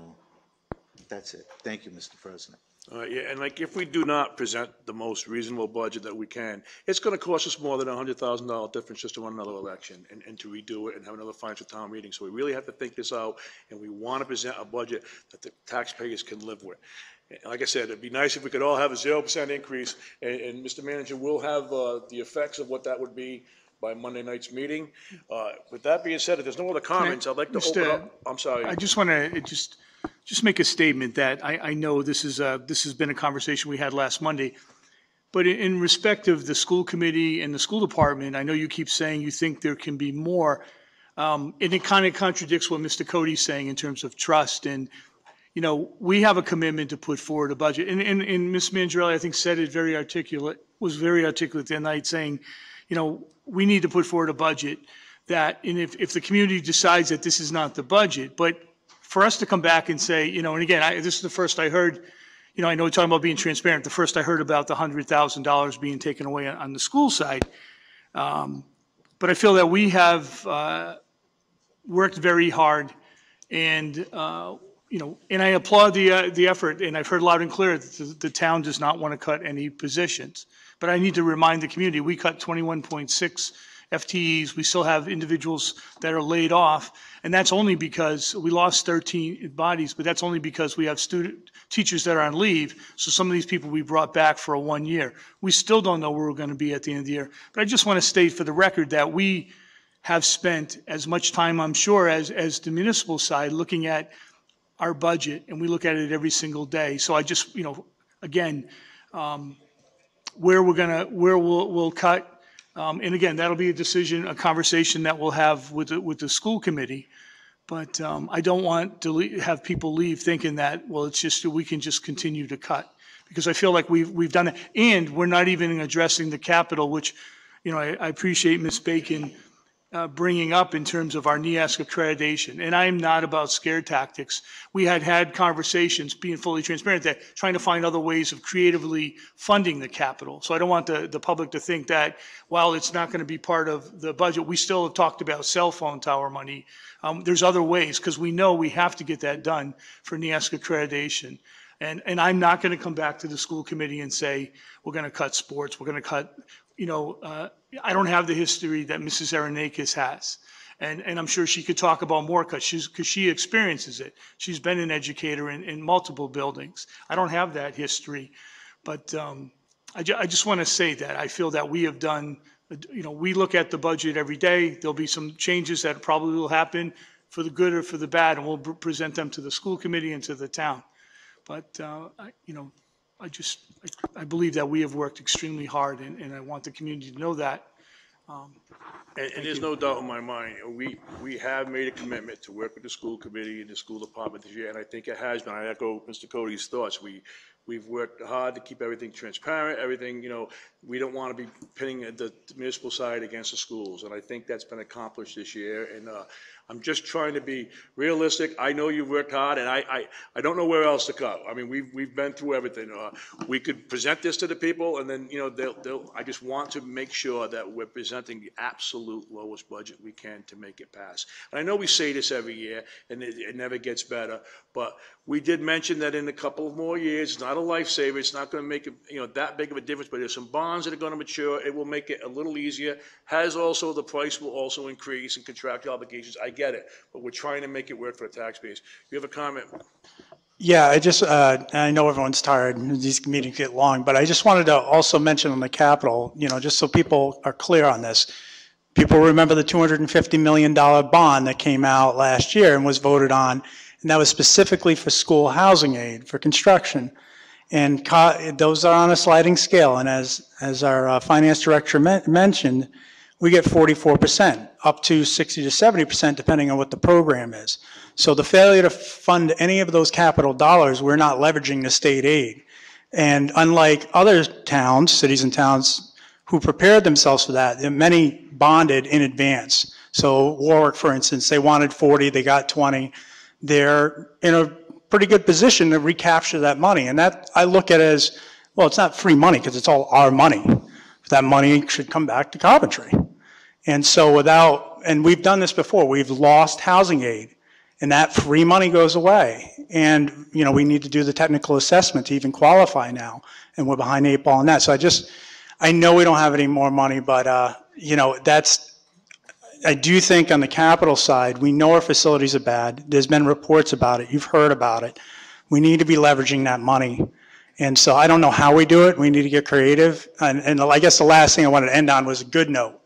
that's it. Thank you, Mr. President. Yeah, and like if we do not present the most reasonable budget that we can, it's gonna cost us more than $100,000 difference just to run another election and to redo it and have another financial town meeting. So we really have to think this out, and we want to present a budget that the taxpayers can live with. And like I said, it'd be nice if we could all have a 0% increase, and Mr. Manager will have the effects of what that would be by Monday night's meeting. With that being said, if there's no other comments, I'd like to open up, I'm sorry. I just want to just make a statement that I know this has been a conversation we had last Monday, but in respect of the school committee and the school department, I know you keep saying you think there can be more, and it kind of contradicts what Mr. Cody's saying in terms of trust. And you know, we have a commitment to put forward a budget, and Ms. Mangarelli, I think, said it was very articulate that night, saying, you know, we need to put forward a budget that, and if the community decides that this is not the budget, but for us to come back and say, you know, and again, this is the first I heard, you know, I know we're talking about being transparent. The first I heard about the $100,000 being taken away on the school side. But I feel that we have worked very hard, and, you know, and I applaud the effort, and I've heard loud and clear that the town does not want to cut any positions. But I need to remind the community, we cut 21.6 FTEs. We still have individuals that are laid off, and that's only because we lost 13 bodies, but that's only because we have teachers that are on leave. So some of these people we brought back for a 1 year. We still don't know where we're going to be at the end of the year. But I just want to state for the record that we have spent as much time, I'm sure, as the municipal side looking at our budget, and we look at it every single day. So I just, you know, again, where we'll cut. And again, that'll be a decision, a conversation that we'll have with the school committee. But I don't want to have people leave thinking that, well, it's just, we can just continue to cut. Because I feel like we've done it. And we're not even addressing the capital, which, you know, I appreciate Ms. Bacon bringing up in terms of our NEASC accreditation. And I'm not about scare tactics. We had conversations, being fully transparent, that trying to find other ways of creatively funding the capital. So I don't want the public to think that while it's not going to be part of the budget, we still have talked about cell phone tower money. There's other ways, because we know we have to get that done for NEASC accreditation. And I'm not going to come back to the school committee and say, we're going to cut sports, we're going to cut, you know, I don't have the history that Mrs. Aronakis has. And I'm sure she could talk about more cuts because she experiences it. She's been an educator in multiple buildings. I don't have that history. But I just want to say that I feel that we have done, you know, we look at the budget every day. There'll be some changes that probably will happen for the good or for the bad, and we'll present them to the school committee and to the town. But, you know, I believe that we have worked extremely hard, and I want the community to know that. And there's no doubt in my mind, we have made a commitment to work with the school committee and the school department this year, and I think it has been. I echo Mr. Cody's thoughts. We've worked hard to keep everything transparent, everything, you know, we don't want to be pitting the municipal side against the schools, and I think that's been accomplished this year. And I'm just trying to be realistic. I know you've worked hard, and I don't know where else to cut. I mean, we've been through everything. We could present this to the people, and then, you know, I just want to make sure that we're presenting the absolute lowest budget we can to make it pass. And I know we say this every year, and it never gets better, but we did mention that in a couple of more years, it's not a lifesaver, it's not going to make it, you know, that big of a difference, but there's some bonds that are going to mature. It will make it a little easier. The price will also increase in contractual obligations. I get it, but we're trying to make it work for the taxpayers. You have a comment? Yeah, I know everyone's tired and these meetings get long, but I just wanted to also mention on the capital, you know, just so people are clear on this. People remember the $250 million bond that came out last year and was voted on, and that was specifically for school housing aid, for construction. And those are on a sliding scale, and as our finance director mentioned, we get 44%, up to 60 to 70%, depending on what the program is. So the failure to fund any of those capital dollars, we're not leveraging the state aid. And unlike other towns, cities and towns who prepared themselves for that, many bonded in advance. So Warwick, for instance, they wanted 40, they got 20. They're in a pretty good position to recapture that money. And that I look at it as, well, it's not free money because it's all our money. That money should come back to Coventry. And so and we've done this before, we've lost housing aid. And that free money goes away. And, you know, we need to do the technical assessment to even qualify now. And we're behind the 8 ball on that. So I know we don't have any more money, but, you know, I do think on the capital side, we know our facilities are bad. There's been reports about it. You've heard about it. We need to be leveraging that money. And so I don't know how we do it. We need to get creative. And I guess the last thing I wanted to end on was a good note,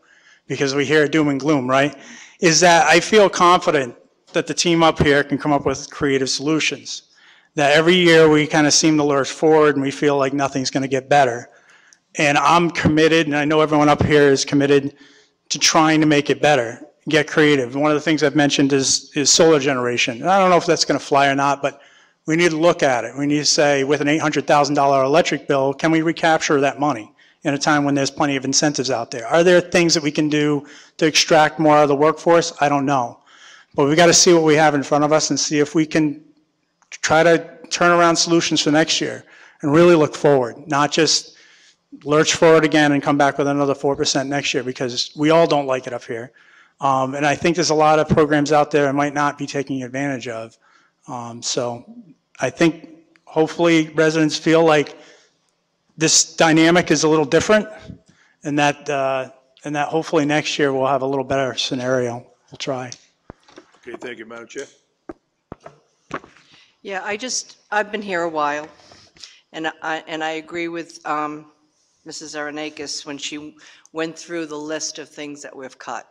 because we hear doom and gloom, right? Is that I feel confident that the team up here can come up with creative solutions. That every year we kind of seem to lurch forward and we feel like nothing's going to get better. And I'm committed, and I know everyone up here is committed to trying to make it better, get creative. One of the things I've mentioned is solar generation. And I don't know if that's going to fly or not, but we need to look at it. We need to say, with an $800,000 electric bill, can we recapture that money in a time when there's plenty of incentives out there? Are there things that we can do to extract more of the workforce? I don't know. But we've got to see what we have in front of us and see if we can try to turn around solutions for next year and really look forward, not just lurch forward again and come back with another 4% next year, because we all don't like it up here. And I think there's a lot of programs out there I might not be taking advantage of. So I think hopefully residents feel like this dynamic is a little different, and that hopefully next year we'll have a little better scenario. We'll try. Okay, thank you, Madam Chair. Yeah, I've been here a while, and I agree with Mrs. Aronakis when she went through the list of things that we've cut.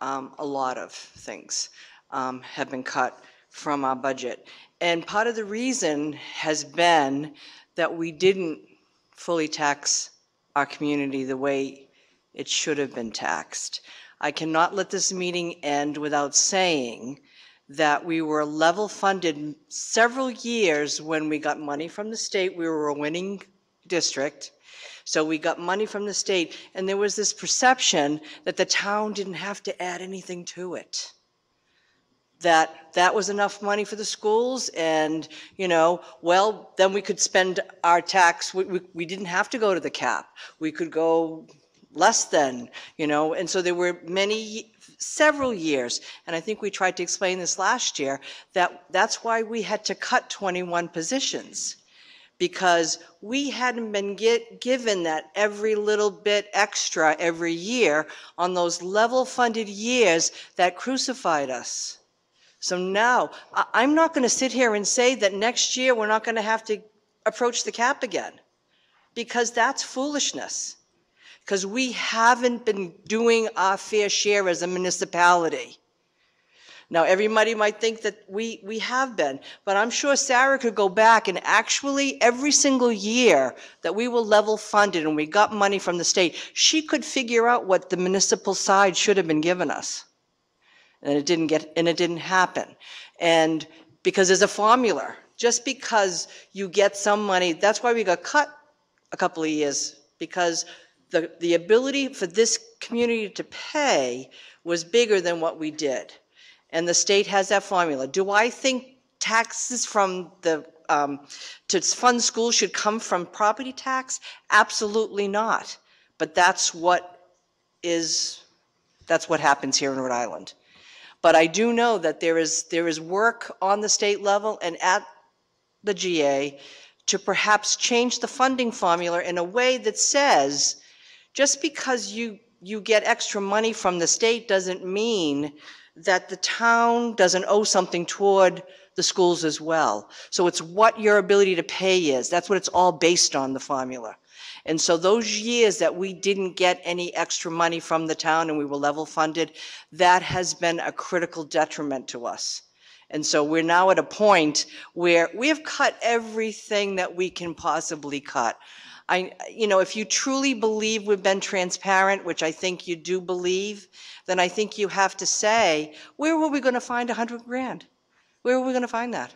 A lot of things have been cut from our budget. And part of the reason has been that we didn't fully tax our community the way it should have been taxed. I cannot let this meeting end without saying that we were level funded several years when we got money from the state. We were a winning district. So we got money from the state, and there was this perception that the town didn't have to add anything to it. That was enough money for the schools, and, you know, well, then we could spend our tax. We didn't have to go to the cap. We could go less than, you know, and so there were several years, and I think we tried to explain this last year, that's why we had to cut 21 positions, because we hadn't been given that every little bit extra every year on those level funded years that crucified us. So now, I'm not going to sit here and say that next year we're not going to have to approach the cap again, because that's foolishness. Because we haven't been doing our fair share as a municipality. Now, everybody might think that we have been, but I'm sure Sarah could go back and actually every single year that we were level funded and we got money from the state, she could figure out what the municipal side should have been given us. And it didn't happen. And because there's a formula, just because you get some money, that's why we got cut a couple of years, because the ability for this community to pay was bigger than what we did. And the state has that formula. Do I think taxes from to fund schools should come from property tax? Absolutely not. But that's what happens here in Rhode Island. But I do know that there is work on the state level and at the GA to perhaps change the funding formula in a way that says, just because you get extra money from the state doesn't mean that the town doesn't owe something toward the schools as well. So it's what your ability to pay is. That's what it's all based on, the formula. And so those years that we didn't get any extra money from the town and we were level funded, that has been a critical detriment to us. And so we're now at a point where we have cut everything that we can possibly cut. If you truly believe we've been transparent, which I think you do believe, then I think you have to say, where were we going to find $100,000? Where were we going to find that?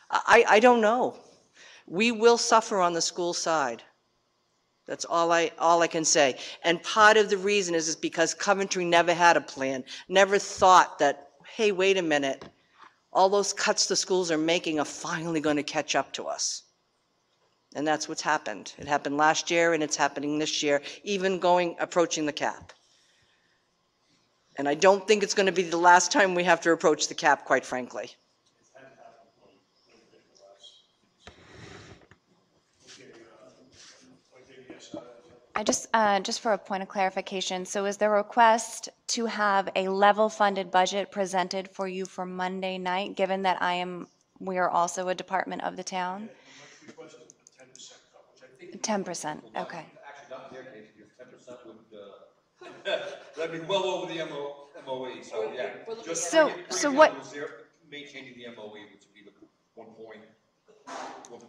I don't know. We will suffer on the school side. That's all I can say. And part of the reason is because Coventry never had a plan, never thought that, hey, wait a minute, all those cuts the schools are making are finally going to catch up to us. And that's what's happened. It happened last year and it's happening this year, even approaching the cap. And I don't think it's going to be the last time we have to approach the cap, quite frankly. I just for a point of clarification, so is the request to have a level funded budget presented for you for Monday night, given that we are also a department of the town? 10%, okay. Actually, not in their case, because 10% would, that'd be well over the MOE, so yeah. Just So- bring it so down what- to zero, maintaining the MOE, which would be the 1.5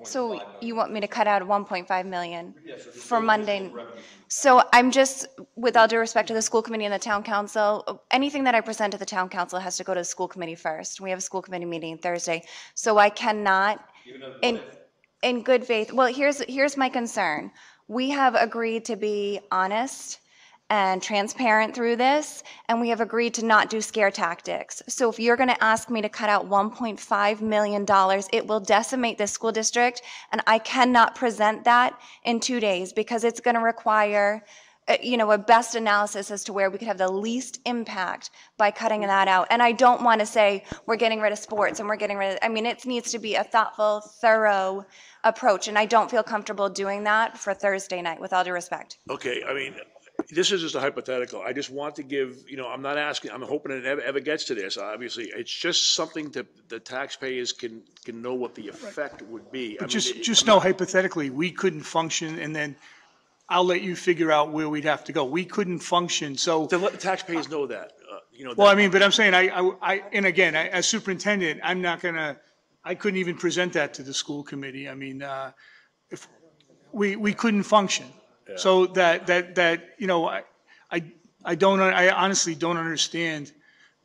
So million. you want me to cut out 1.5 million Yeah, so just for build Monday? additional revenue. So I'm just, with all due respect to the school committee and the town council, anything that I present to the town council has to go to the school committee first. We have a school committee meeting Thursday, so I cannot, in good faith, well, here's my concern. We have agreed to be honest and transparent through this, and we have agreed to not do scare tactics. So if you're gonna ask me to cut out $1.5 million, it will decimate this school district, and I cannot present that in 2 days because it's gonna require a best analysis as to where we could have the least impact by cutting that out. And I don't want to say we're getting rid of sports and we're getting rid of, it needs to be a thoughtful, thorough approach, and I don't feel comfortable doing that for Thursday night, with all due respect. Okay, this is just a hypothetical. I just want to give, I'm not asking, I'm hoping it ever gets to this, obviously. It's just something that the taxpayers can know what the effect would be. But just know hypothetically, we couldn't function, and then I'll let you figure out where we'd have to go. We couldn't function, so. To let the taxpayers know that, Well, but I'm saying, and again, as superintendent, I couldn't even present that to the school committee. If we couldn't function. Yeah. So I honestly don't understand.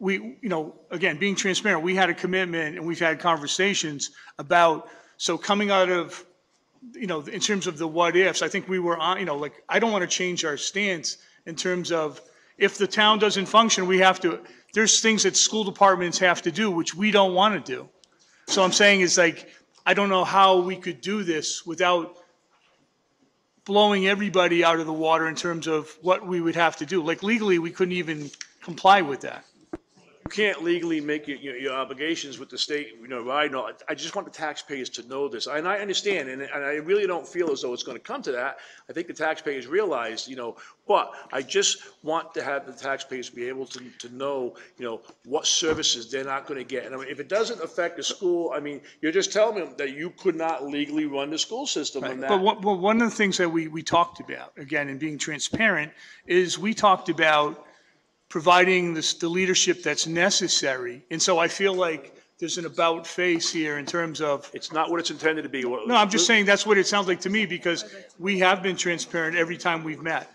Again, being transparent, we had a commitment and we've had conversations about, so coming out of, in terms of the what ifs, I think we were on, I don't want to change our stance in terms of if the town doesn't function, there's things that school departments have to do, which we don't want to do. So I'm saying is I don't know how we could do this without blowing everybody out of the water in terms of what we would have to do. Legally, we couldn't even comply with that. you can't legally make your obligations with the state, right? No, I just want the taxpayers to know this. And I understand, and I really don't feel as though it's going to come to that. I think the taxpayers realize, but I just want to have the taxpayers be able to know, what services they're not going to get. And if it doesn't affect the school, you're just telling them that you could not legally run the school system on that. But one of the things that we talked about, again, and being transparent, is we talked about providing the leadership that's necessary. And so I feel like there's an about face here in terms of. It's not what it's intended to be. No, I'm just saying that's what it sounds like to me, because we have been transparent every time we've met.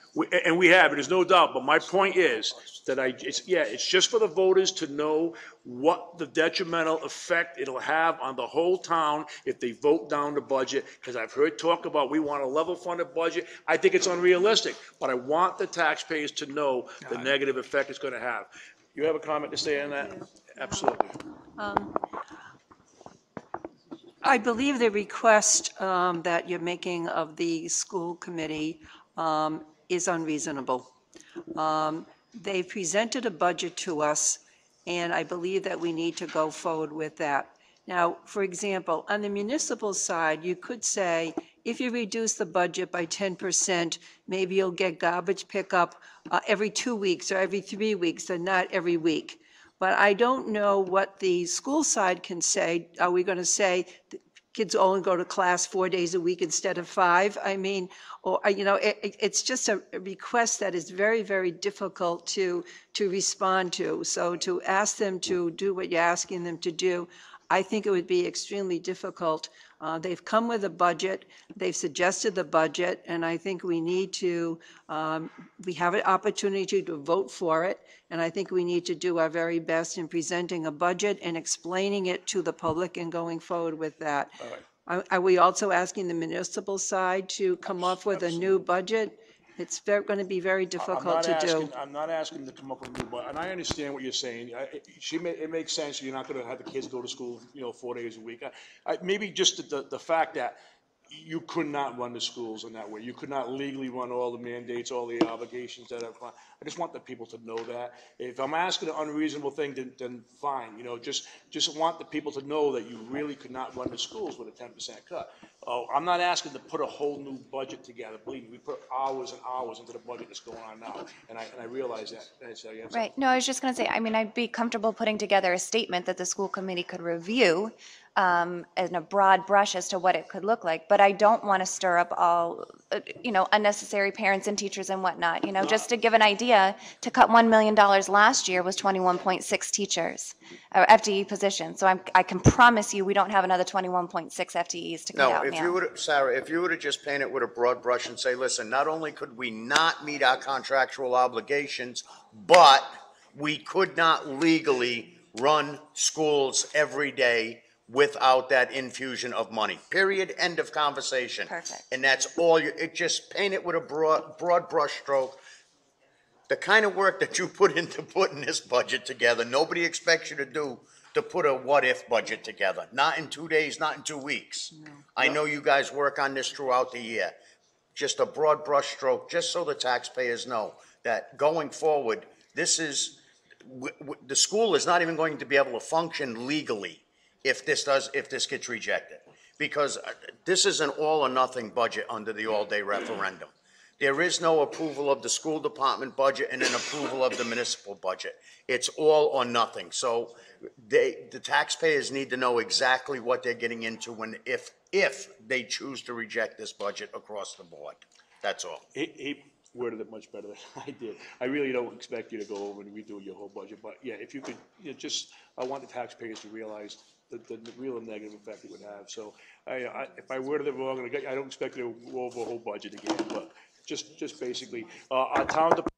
And we have, there's no doubt, but my point is that it's just for the voters to know what the detrimental effect it'll have on the whole town if they vote down the budget, because I've heard talk about we want a level funded budget. I think it's unrealistic, but I want the taxpayers to know the negative effect it's going to have. You have a comment to say on that? Absolutely. I believe the request that you're making of the school committee is unreasonable. They've presented a budget to us, and I believe that we need to go forward with that. Now, for example, on the municipal side, you could say, if you reduce the budget by 10%, maybe you'll get garbage pickup every 2 weeks or every 3 weeks, and not every week. But I don't know what the school side can say. Are we going to say kids only go to class 4 days a week instead of 5? It's just a request that is very, very difficult to respond to. So to ask them to do what you're asking them to do, I think it would be extremely difficult. They've come with a budget, they've suggested the budget, and I think we need to, we have an opportunity to vote for it, and I think we need to do our very best in presenting a budget and explaining it to the public and going forward with that. Are we also asking the municipal side to come up with a new budget? It's going to be very difficult to do. I'm not asking them to come up with a new budget, and I understand what you're saying. It makes sense. You're not going to have the kids go to school, 4 days a week. Maybe just the fact that you could not run the schools in that way. You could not legally run all the mandates, all the obligations that are. I just want the people to know that. If I'm asking an unreasonable thing, then fine, just want the people to know that you really could not run the schools with a 10% cut. I'm not asking to put a whole new budget together. Believe me, we put hours and hours into the budget that's going on now, and I realize that. So you have something? Right. No, I was just going to say, I mean, I'd be comfortable putting together a statement that the school committee could review in a broad brush as to what it could look like, but I don't want to stir up all, unnecessary parents and teachers and whatnot. Just to give an idea, to cut $1 million last year was 21.6 teachers, FTE positions. So I can promise you, we don't have another 21.6 FTEs to cut No, out if now. you would, Sarah, if you were to just paint it with a broad brush and say, listen, not only could we not meet our contractual obligations, but we could not legally run schools every day without that infusion of money. Period. End of conversation. Perfect. And that's all just paint it with a broad brush stroke. The kind of work that you put into putting this budget together, nobody expects you to do, to put a what-if budget together. Not in 2 days, not in 2 weeks. No. I know you guys work on this throughout the year. Just a broad brush stroke, just so the taxpayers know that going forward, the school is not even going to be able to function legally if this gets rejected. Because this is an all or nothing budget under the all-day referendum. There is no approval of the school department budget and an approval of the municipal budget. It's all or nothing. So the taxpayers need to know exactly what they're getting into if they choose to reject this budget across the board. That's all. He worded it much better than I did. I really don't expect you to go over and redo your whole budget, but yeah, if you could, I want the taxpayers to realize the real negative effect it would have. So if I worded it wrong, I don't expect you to go over a whole budget again, but just basically, our town department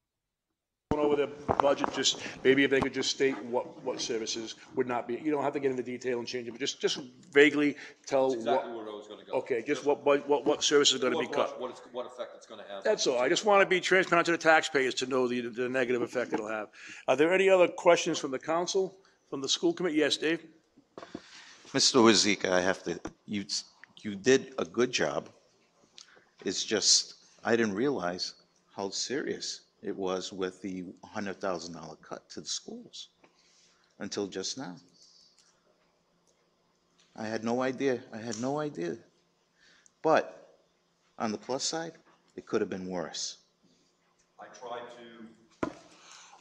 going over the budget, just maybe if they could just state what services would not be, you don't have to get into detail and change it, but just vaguely tell That's exactly where I was gonna go. Okay, just what services are gonna be cut. What effect it's gonna have. That's all. I just want to be transparent to the taxpayers to know the negative effect it'll have. Are there any other questions from the council, from the school committee? Yes, Dave? Mr. Wazika, I have to, you did a good job. It's just, I didn't realize how serious it was with the $100,000 cut to the schools until just now. I had no idea. But on the plus side, it could have been worse.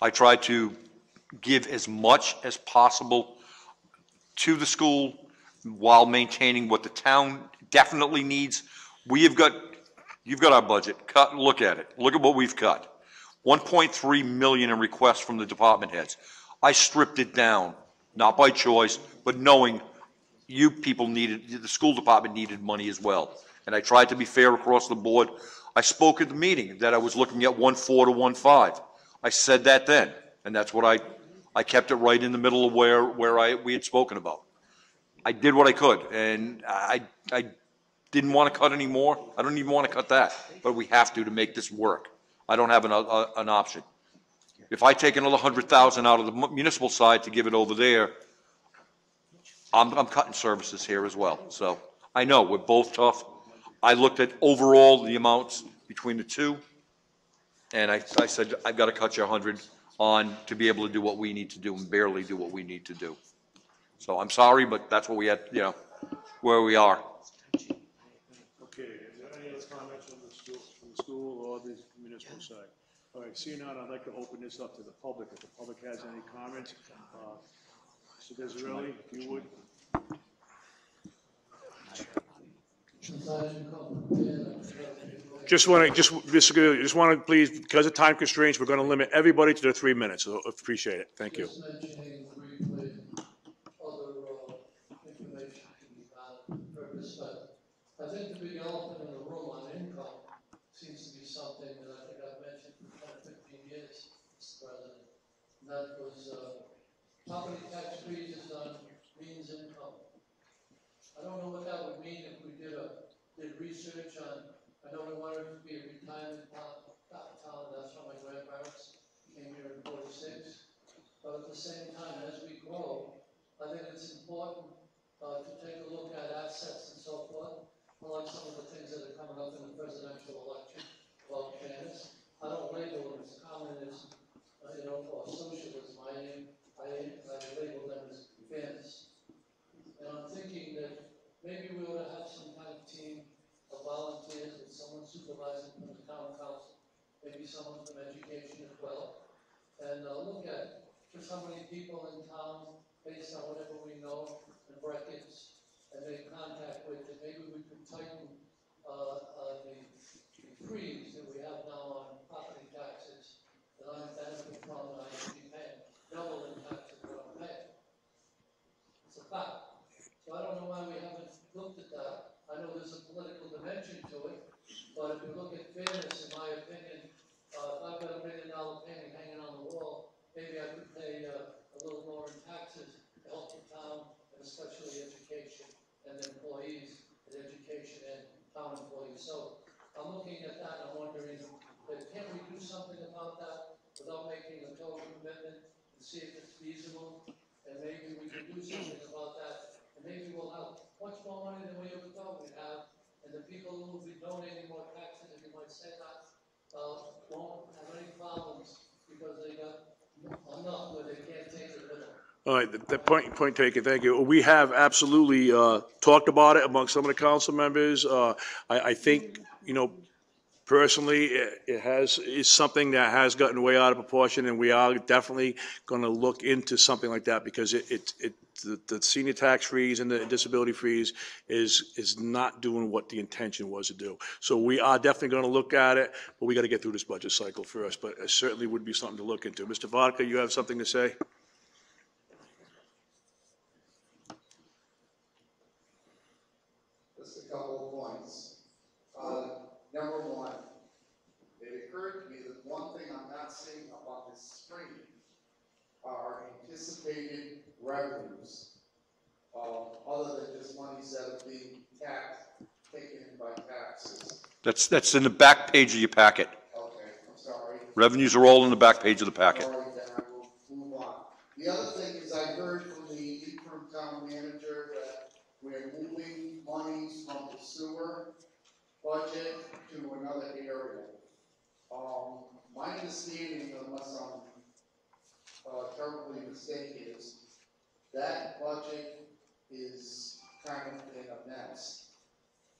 I tried to give as much as possible to the school while maintaining what the town definitely needs. You've got our budget. Look at it. Look at what we've cut. 1.3 million in requests from the department heads. I stripped it down, not by choice, but knowing you people the school department needed money as well. And I tried to be fair across the board. I spoke at the meeting that I was looking at 1.4 to 1.5. I said that then, and that's what I kept it right in the middle of where we had spoken about. I did what I could, and I didn't want to cut any more. I don't even want to cut that, but we have to make this work. I don't have an option. If I take another 100,000 out of the municipal side to give it over there, I'm cutting services here as well. So I know we're both tough. I looked at overall the amounts between the two, and I said, I've got to cut you 100 on to be able to do what we need to do and barely do what we need to do. So I'm sorry, but that's what we had, where we are. Okay, is there any other comments from the school or the municipal side? All right, seeing none, I'd like to open this up to the public. If the public has any comments, Mr. Desirelli, if you would. Just want to please, because of time constraints, we're going to limit everybody to the 3 minutes. So appreciate it. Thank you. Just mentioning briefly other information to be valid purpose, but I think the big elephant in the room on income seems to be something that I think I've mentioned for 10, 15 years, Mr. President. And that was property tax freezes on means income. I don't know what that would mean if we did research on. I know we wanted it to be a retirement town. That's how my grandparents came here in '46. But at the same time, as we grow, I think it's important to take a look at assets and so forth. unlike some of the things that are coming up in the presidential election about fairness. I don't label them as communism, or socialism. I label them as fairness. And I'm thinking that maybe we ought to have some kind of team of volunteers with someone supervising from the town council, maybe someone from education as well, and look at just how many people in town, based on whatever we know, and brackets, and make contact with, and maybe we could tighten the freeze that we have now on property taxes that I'm benefiting from, and I should be paying double in taxes that I'm paying. It's a fact. So I don't know why we haven't looked at that. I know there's a political dimension to it, but if you look at fairness, in my opinion, if I've got $1 million painting hanging on the wall, maybe I could pay a little more in taxes to help the town, and especially education and the employees at education and town employees. So I'm looking at that and I'm wondering, can't we do something about that without making a total commitment and see if it's feasible? And maybe we could do something about that. And maybe we'll have much more money than we ever thought we'd have. And the people who will be donating more taxes, if you might say that, won't have any problems because they got enough where they can't take it with them. All right, the point taken, thank you. We have absolutely talked about it among some of the council members. I think, personally, it's something that has gotten way out of proportion, and we are definitely going to look into something like that because the senior tax freeze and the disability freeze is not doing what the intention was to do. So we are definitely going to look at it, but we got to get through this budget cycle first. But it certainly would be something to look into. Mr. Vodka, you have something to say? Just a couple of points. Number one, it occurred to me that one thing I'm not seeing about this screen are anticipated revenues, other than just monies that are being taken in by taxes. That's in the back page of your packet. Okay, I'm sorry. Revenues are all in the back page of the packet. All right, then I will move on. The other thing is I heard from the interim town manager that we're moving monies from the sewer budget to another area. My understanding, unless I'm terribly mistaken, is that budget is kind of in a mess.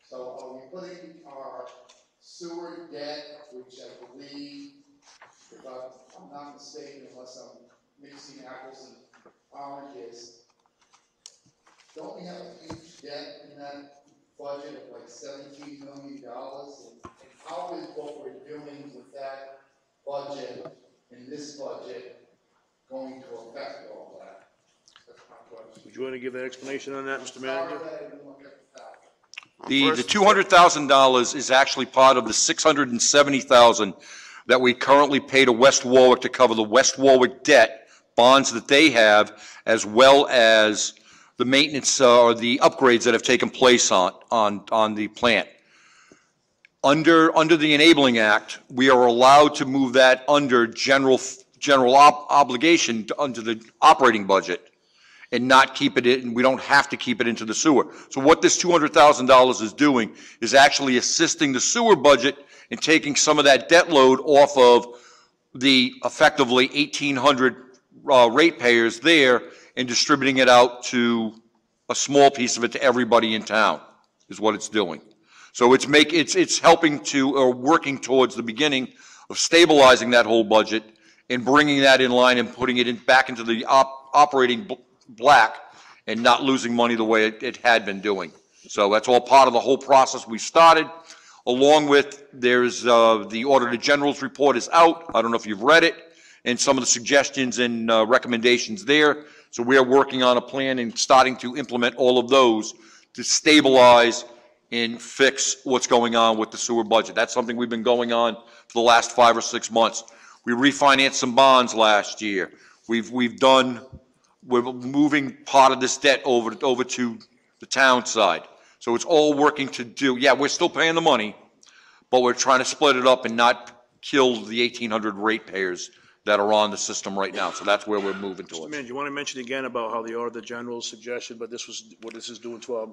So are we putting our sewer debt, which I believe, if I'm not mistaken, unless I'm mixing apples and oranges, don't we have a huge debt in that budget of like $17 million? And how is what we're doing with that budget in this budget going to affect all that? That's my question. Would you want to give that explanation on that, Mr. Manager? The $200,000 is actually part of the $670,000 that we currently pay to West Warwick to cover the West Warwick debt bonds that they have, as well as the maintenance or the upgrades that have taken place on the plant. Under the Enabling Act, we are allowed to move that under general obligation under the operating budget and not keep it in, we don't have to keep it into the sewer. So what this $200,000 is doing is actually assisting the sewer budget in taking some of that debt load off of the effectively 1,800 ratepayers there and distributing it out to a small piece of it to everybody in town, is what it's doing. So it's helping to, or working towards the beginning of stabilizing that whole budget and bringing that in line and putting it back into the operating black and not losing money the way it had been doing. So that's all part of the whole process we started. Along with, there's the Auditor General's report is out. I don't know if you've read it, and some of the suggestions and recommendations there. So we are working on a plan and starting to implement all of those to stabilize and fix what's going on with the sewer budget. That's something we've been going on for the last 5 or 6 months. We refinanced some bonds last year. We're moving part of this debt over to the town side. So it's all working to do, yeah, we're still paying the money, but we're trying to split it up and not kill the 1,800 ratepayers that are on the system right now. So that's where we're moving towards. Mr. Manager, you want to mention again about how the Auditor General suggested, but this was what this is doing to our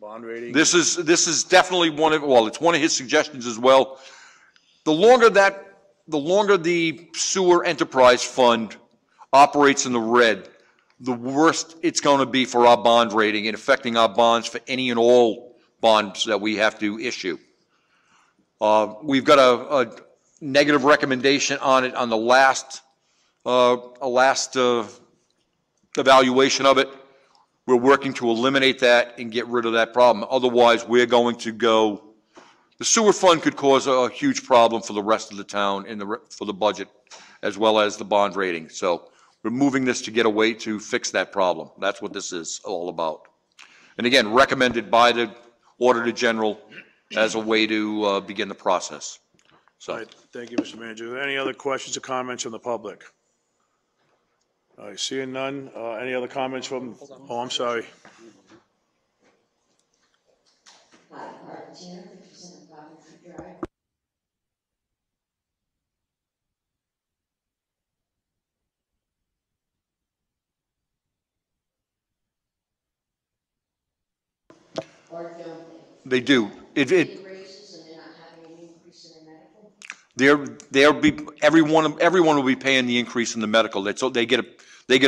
bond rating? This is definitely it's one of his suggestions as well. The longer the sewer enterprise fund operates in the red, the worse it's going to be for our bond rating and affecting our bonds for any and all bonds that we have to issue. We've got a negative recommendation on it on the last evaluation of it. We're working to eliminate that and get rid of that problem. Otherwise, we're going to go, the sewer fund could cause a huge problem for the rest of the town and for the budget, as well as the bond rating. So we're moving this to get a way to fix that problem. That's what this is all about. And again, recommended by the Auditor General as a way to begin the process. So. All right, thank you, Mr. Manager. Are there any other questions or comments from the public? All right, seeing none. Any other comments from, oh, I'm sorry. Hi, Martin Tanner, 57 Coventry Drive. Or don't they? They do. Raises and they're not having an increase in their medical? They'll be everyone will be paying the increase in the medical. So they get a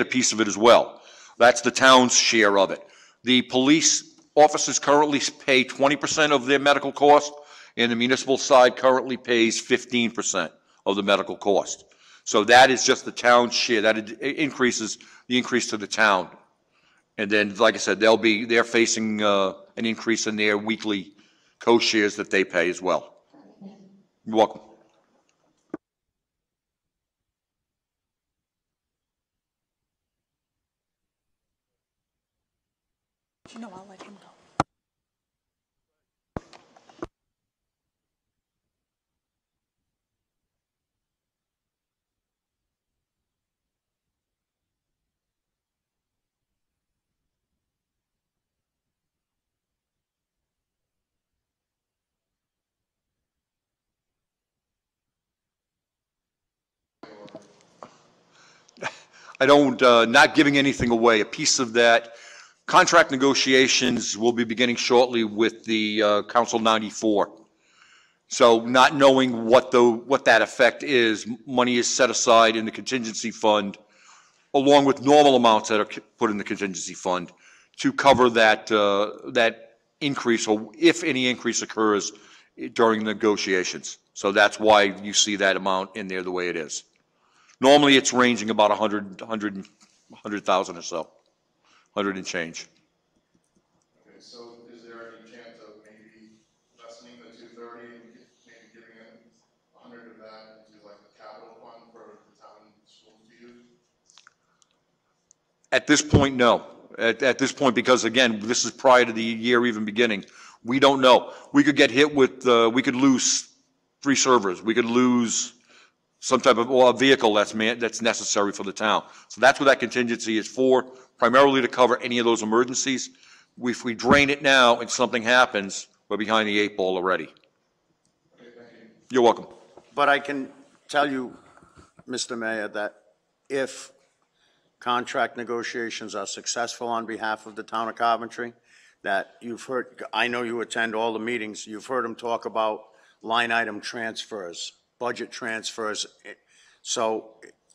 piece of it as well. That's the town's share of it. The police officers currently pay 20% of their medical cost, and the municipal side currently pays 15% of the medical cost. So that is just the town's share. That increases the increase to the town. And then, like I said, they're facing an increase in their weekly co-shares that they pay as well. You're welcome. You know, I'll let him go. I don't, not giving anything away. A piece of that contract negotiations will be beginning shortly with the Council 94. So not knowing what that effect is, money is set aside in the contingency fund, along with normal amounts that are put in the contingency fund to cover that increase, or if any increase occurs during negotiations. So that's why you see that amount in there the way it is. Normally, it's ranging about 100,000 or so, 100 and change. Okay, so is there any chance of maybe lessening the 230 and maybe giving it 100 of that into like the capital fund for the town schools to use? At this point, no. At this point, because again, this is prior to the year even beginning. We don't know. We could get hit with, we could lose 3 servers. We could lose some type of vehicle that's necessary for the town. So that's what that contingency is for, primarily to cover any of those emergencies. If we drain it now and something happens, we're behind the 8 ball already. Okay, thank you. You're welcome. But I can tell you, Mr. Mayor, that if contract negotiations are successful on behalf of the town of Coventry, that you've heard, I know you attend all the meetings, you've heard them talk about line item transfers, budget transfers. So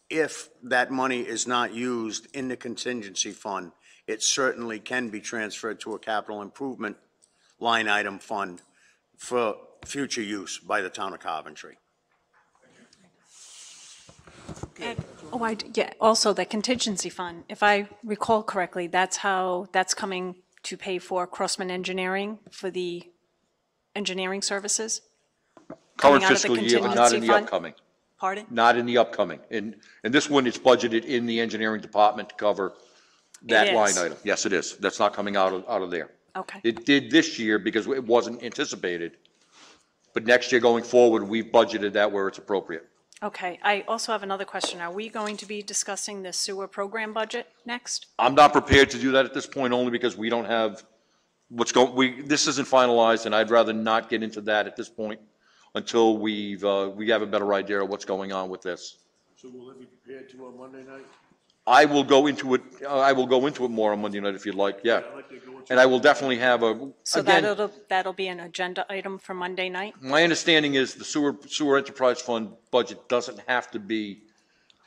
if that money is not used in the contingency fund, it certainly can be transferred to a capital improvement line item fund for future use by the town of Coventry. Also the contingency fund, if I recall correctly, that's coming to pay for Crossman Engineering for the engineering services? Current Coming out of the fiscal year, but not in the contingency fund? upcoming. Pardon? Not in the upcoming. And this one, it's budgeted in the engineering department to cover that line item. Yes, it is. That's not coming out of there. Okay. It did this year because it wasn't anticipated. But next year going forward, we've budgeted that where it's appropriate. Okay, I also have another question. Are we going to be discussing the sewer program budget next? I'm not prepared to do that at this point, only because we don't have this isn't finalized, and I'd rather not get into that at this point until we have a better idea of what's going on with this. So will it be prepared to on Monday night? I will go into it, more on Monday night if you'd like, yeah. And I will definitely have So again, that'll be an agenda item for Monday night? my understanding is the sewer enterprise fund budget doesn't have to be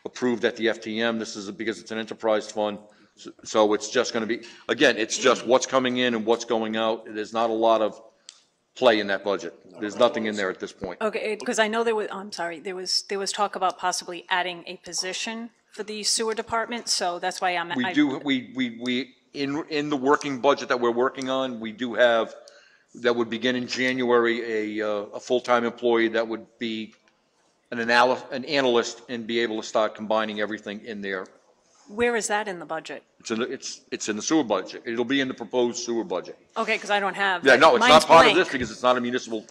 approved at the FTM. This is because it's an enterprise fund. So it's just going to be, again, it's just what's coming in and what's going out. There's not a lot of play in that budget. There's nothing in there at this point. Okay, because I know I'm sorry, there was talk about possibly adding a position for the sewer department, so that's why I'm. In the working budget that we're working on, we do have, that would begin in January, a full-time employee that would be an analyst and be able to start combining everything in there. Where is that in the budget? It's in the sewer budget. It'll be in the proposed sewer budget. Okay, because I don't have. Yeah, no, it's mine's not part of blank. this because it's not a municipal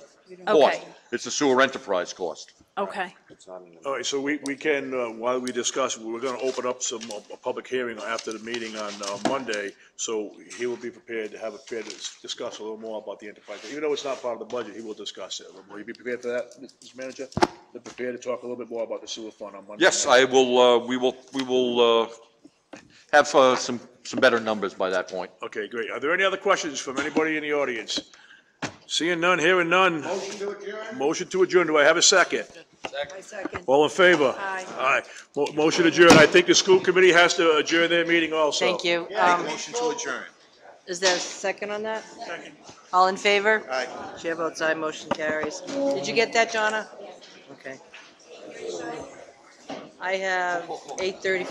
cost. Okay. It's a sewer enterprise cost. Okay. All right, so we can, while we discuss, we're going to open up a public hearing after the meeting on Monday, so he will be prepared to discuss a little more about the enterprise. Even though it's not part of the budget, he will discuss it. Will you be prepared for that, Mr. Manager? Be prepared to talk a little bit more about the sewer fund on Monday? Yes, I will, we will have some better numbers by that point. Okay, great. Are there any other questions from anybody in the audience? Seeing none, hearing none. Motion to adjourn? Motion to adjourn. Do I have a second? Second. All in favor? Aye. Motion adjourned. I think the school committee has to adjourn their meeting also. Thank you. Motion to adjourn. Is there a second on that? Second. All in favor? Aye. Chair votes aye, motion carries. Did you get that, Jonna? Okay. I have 8:35.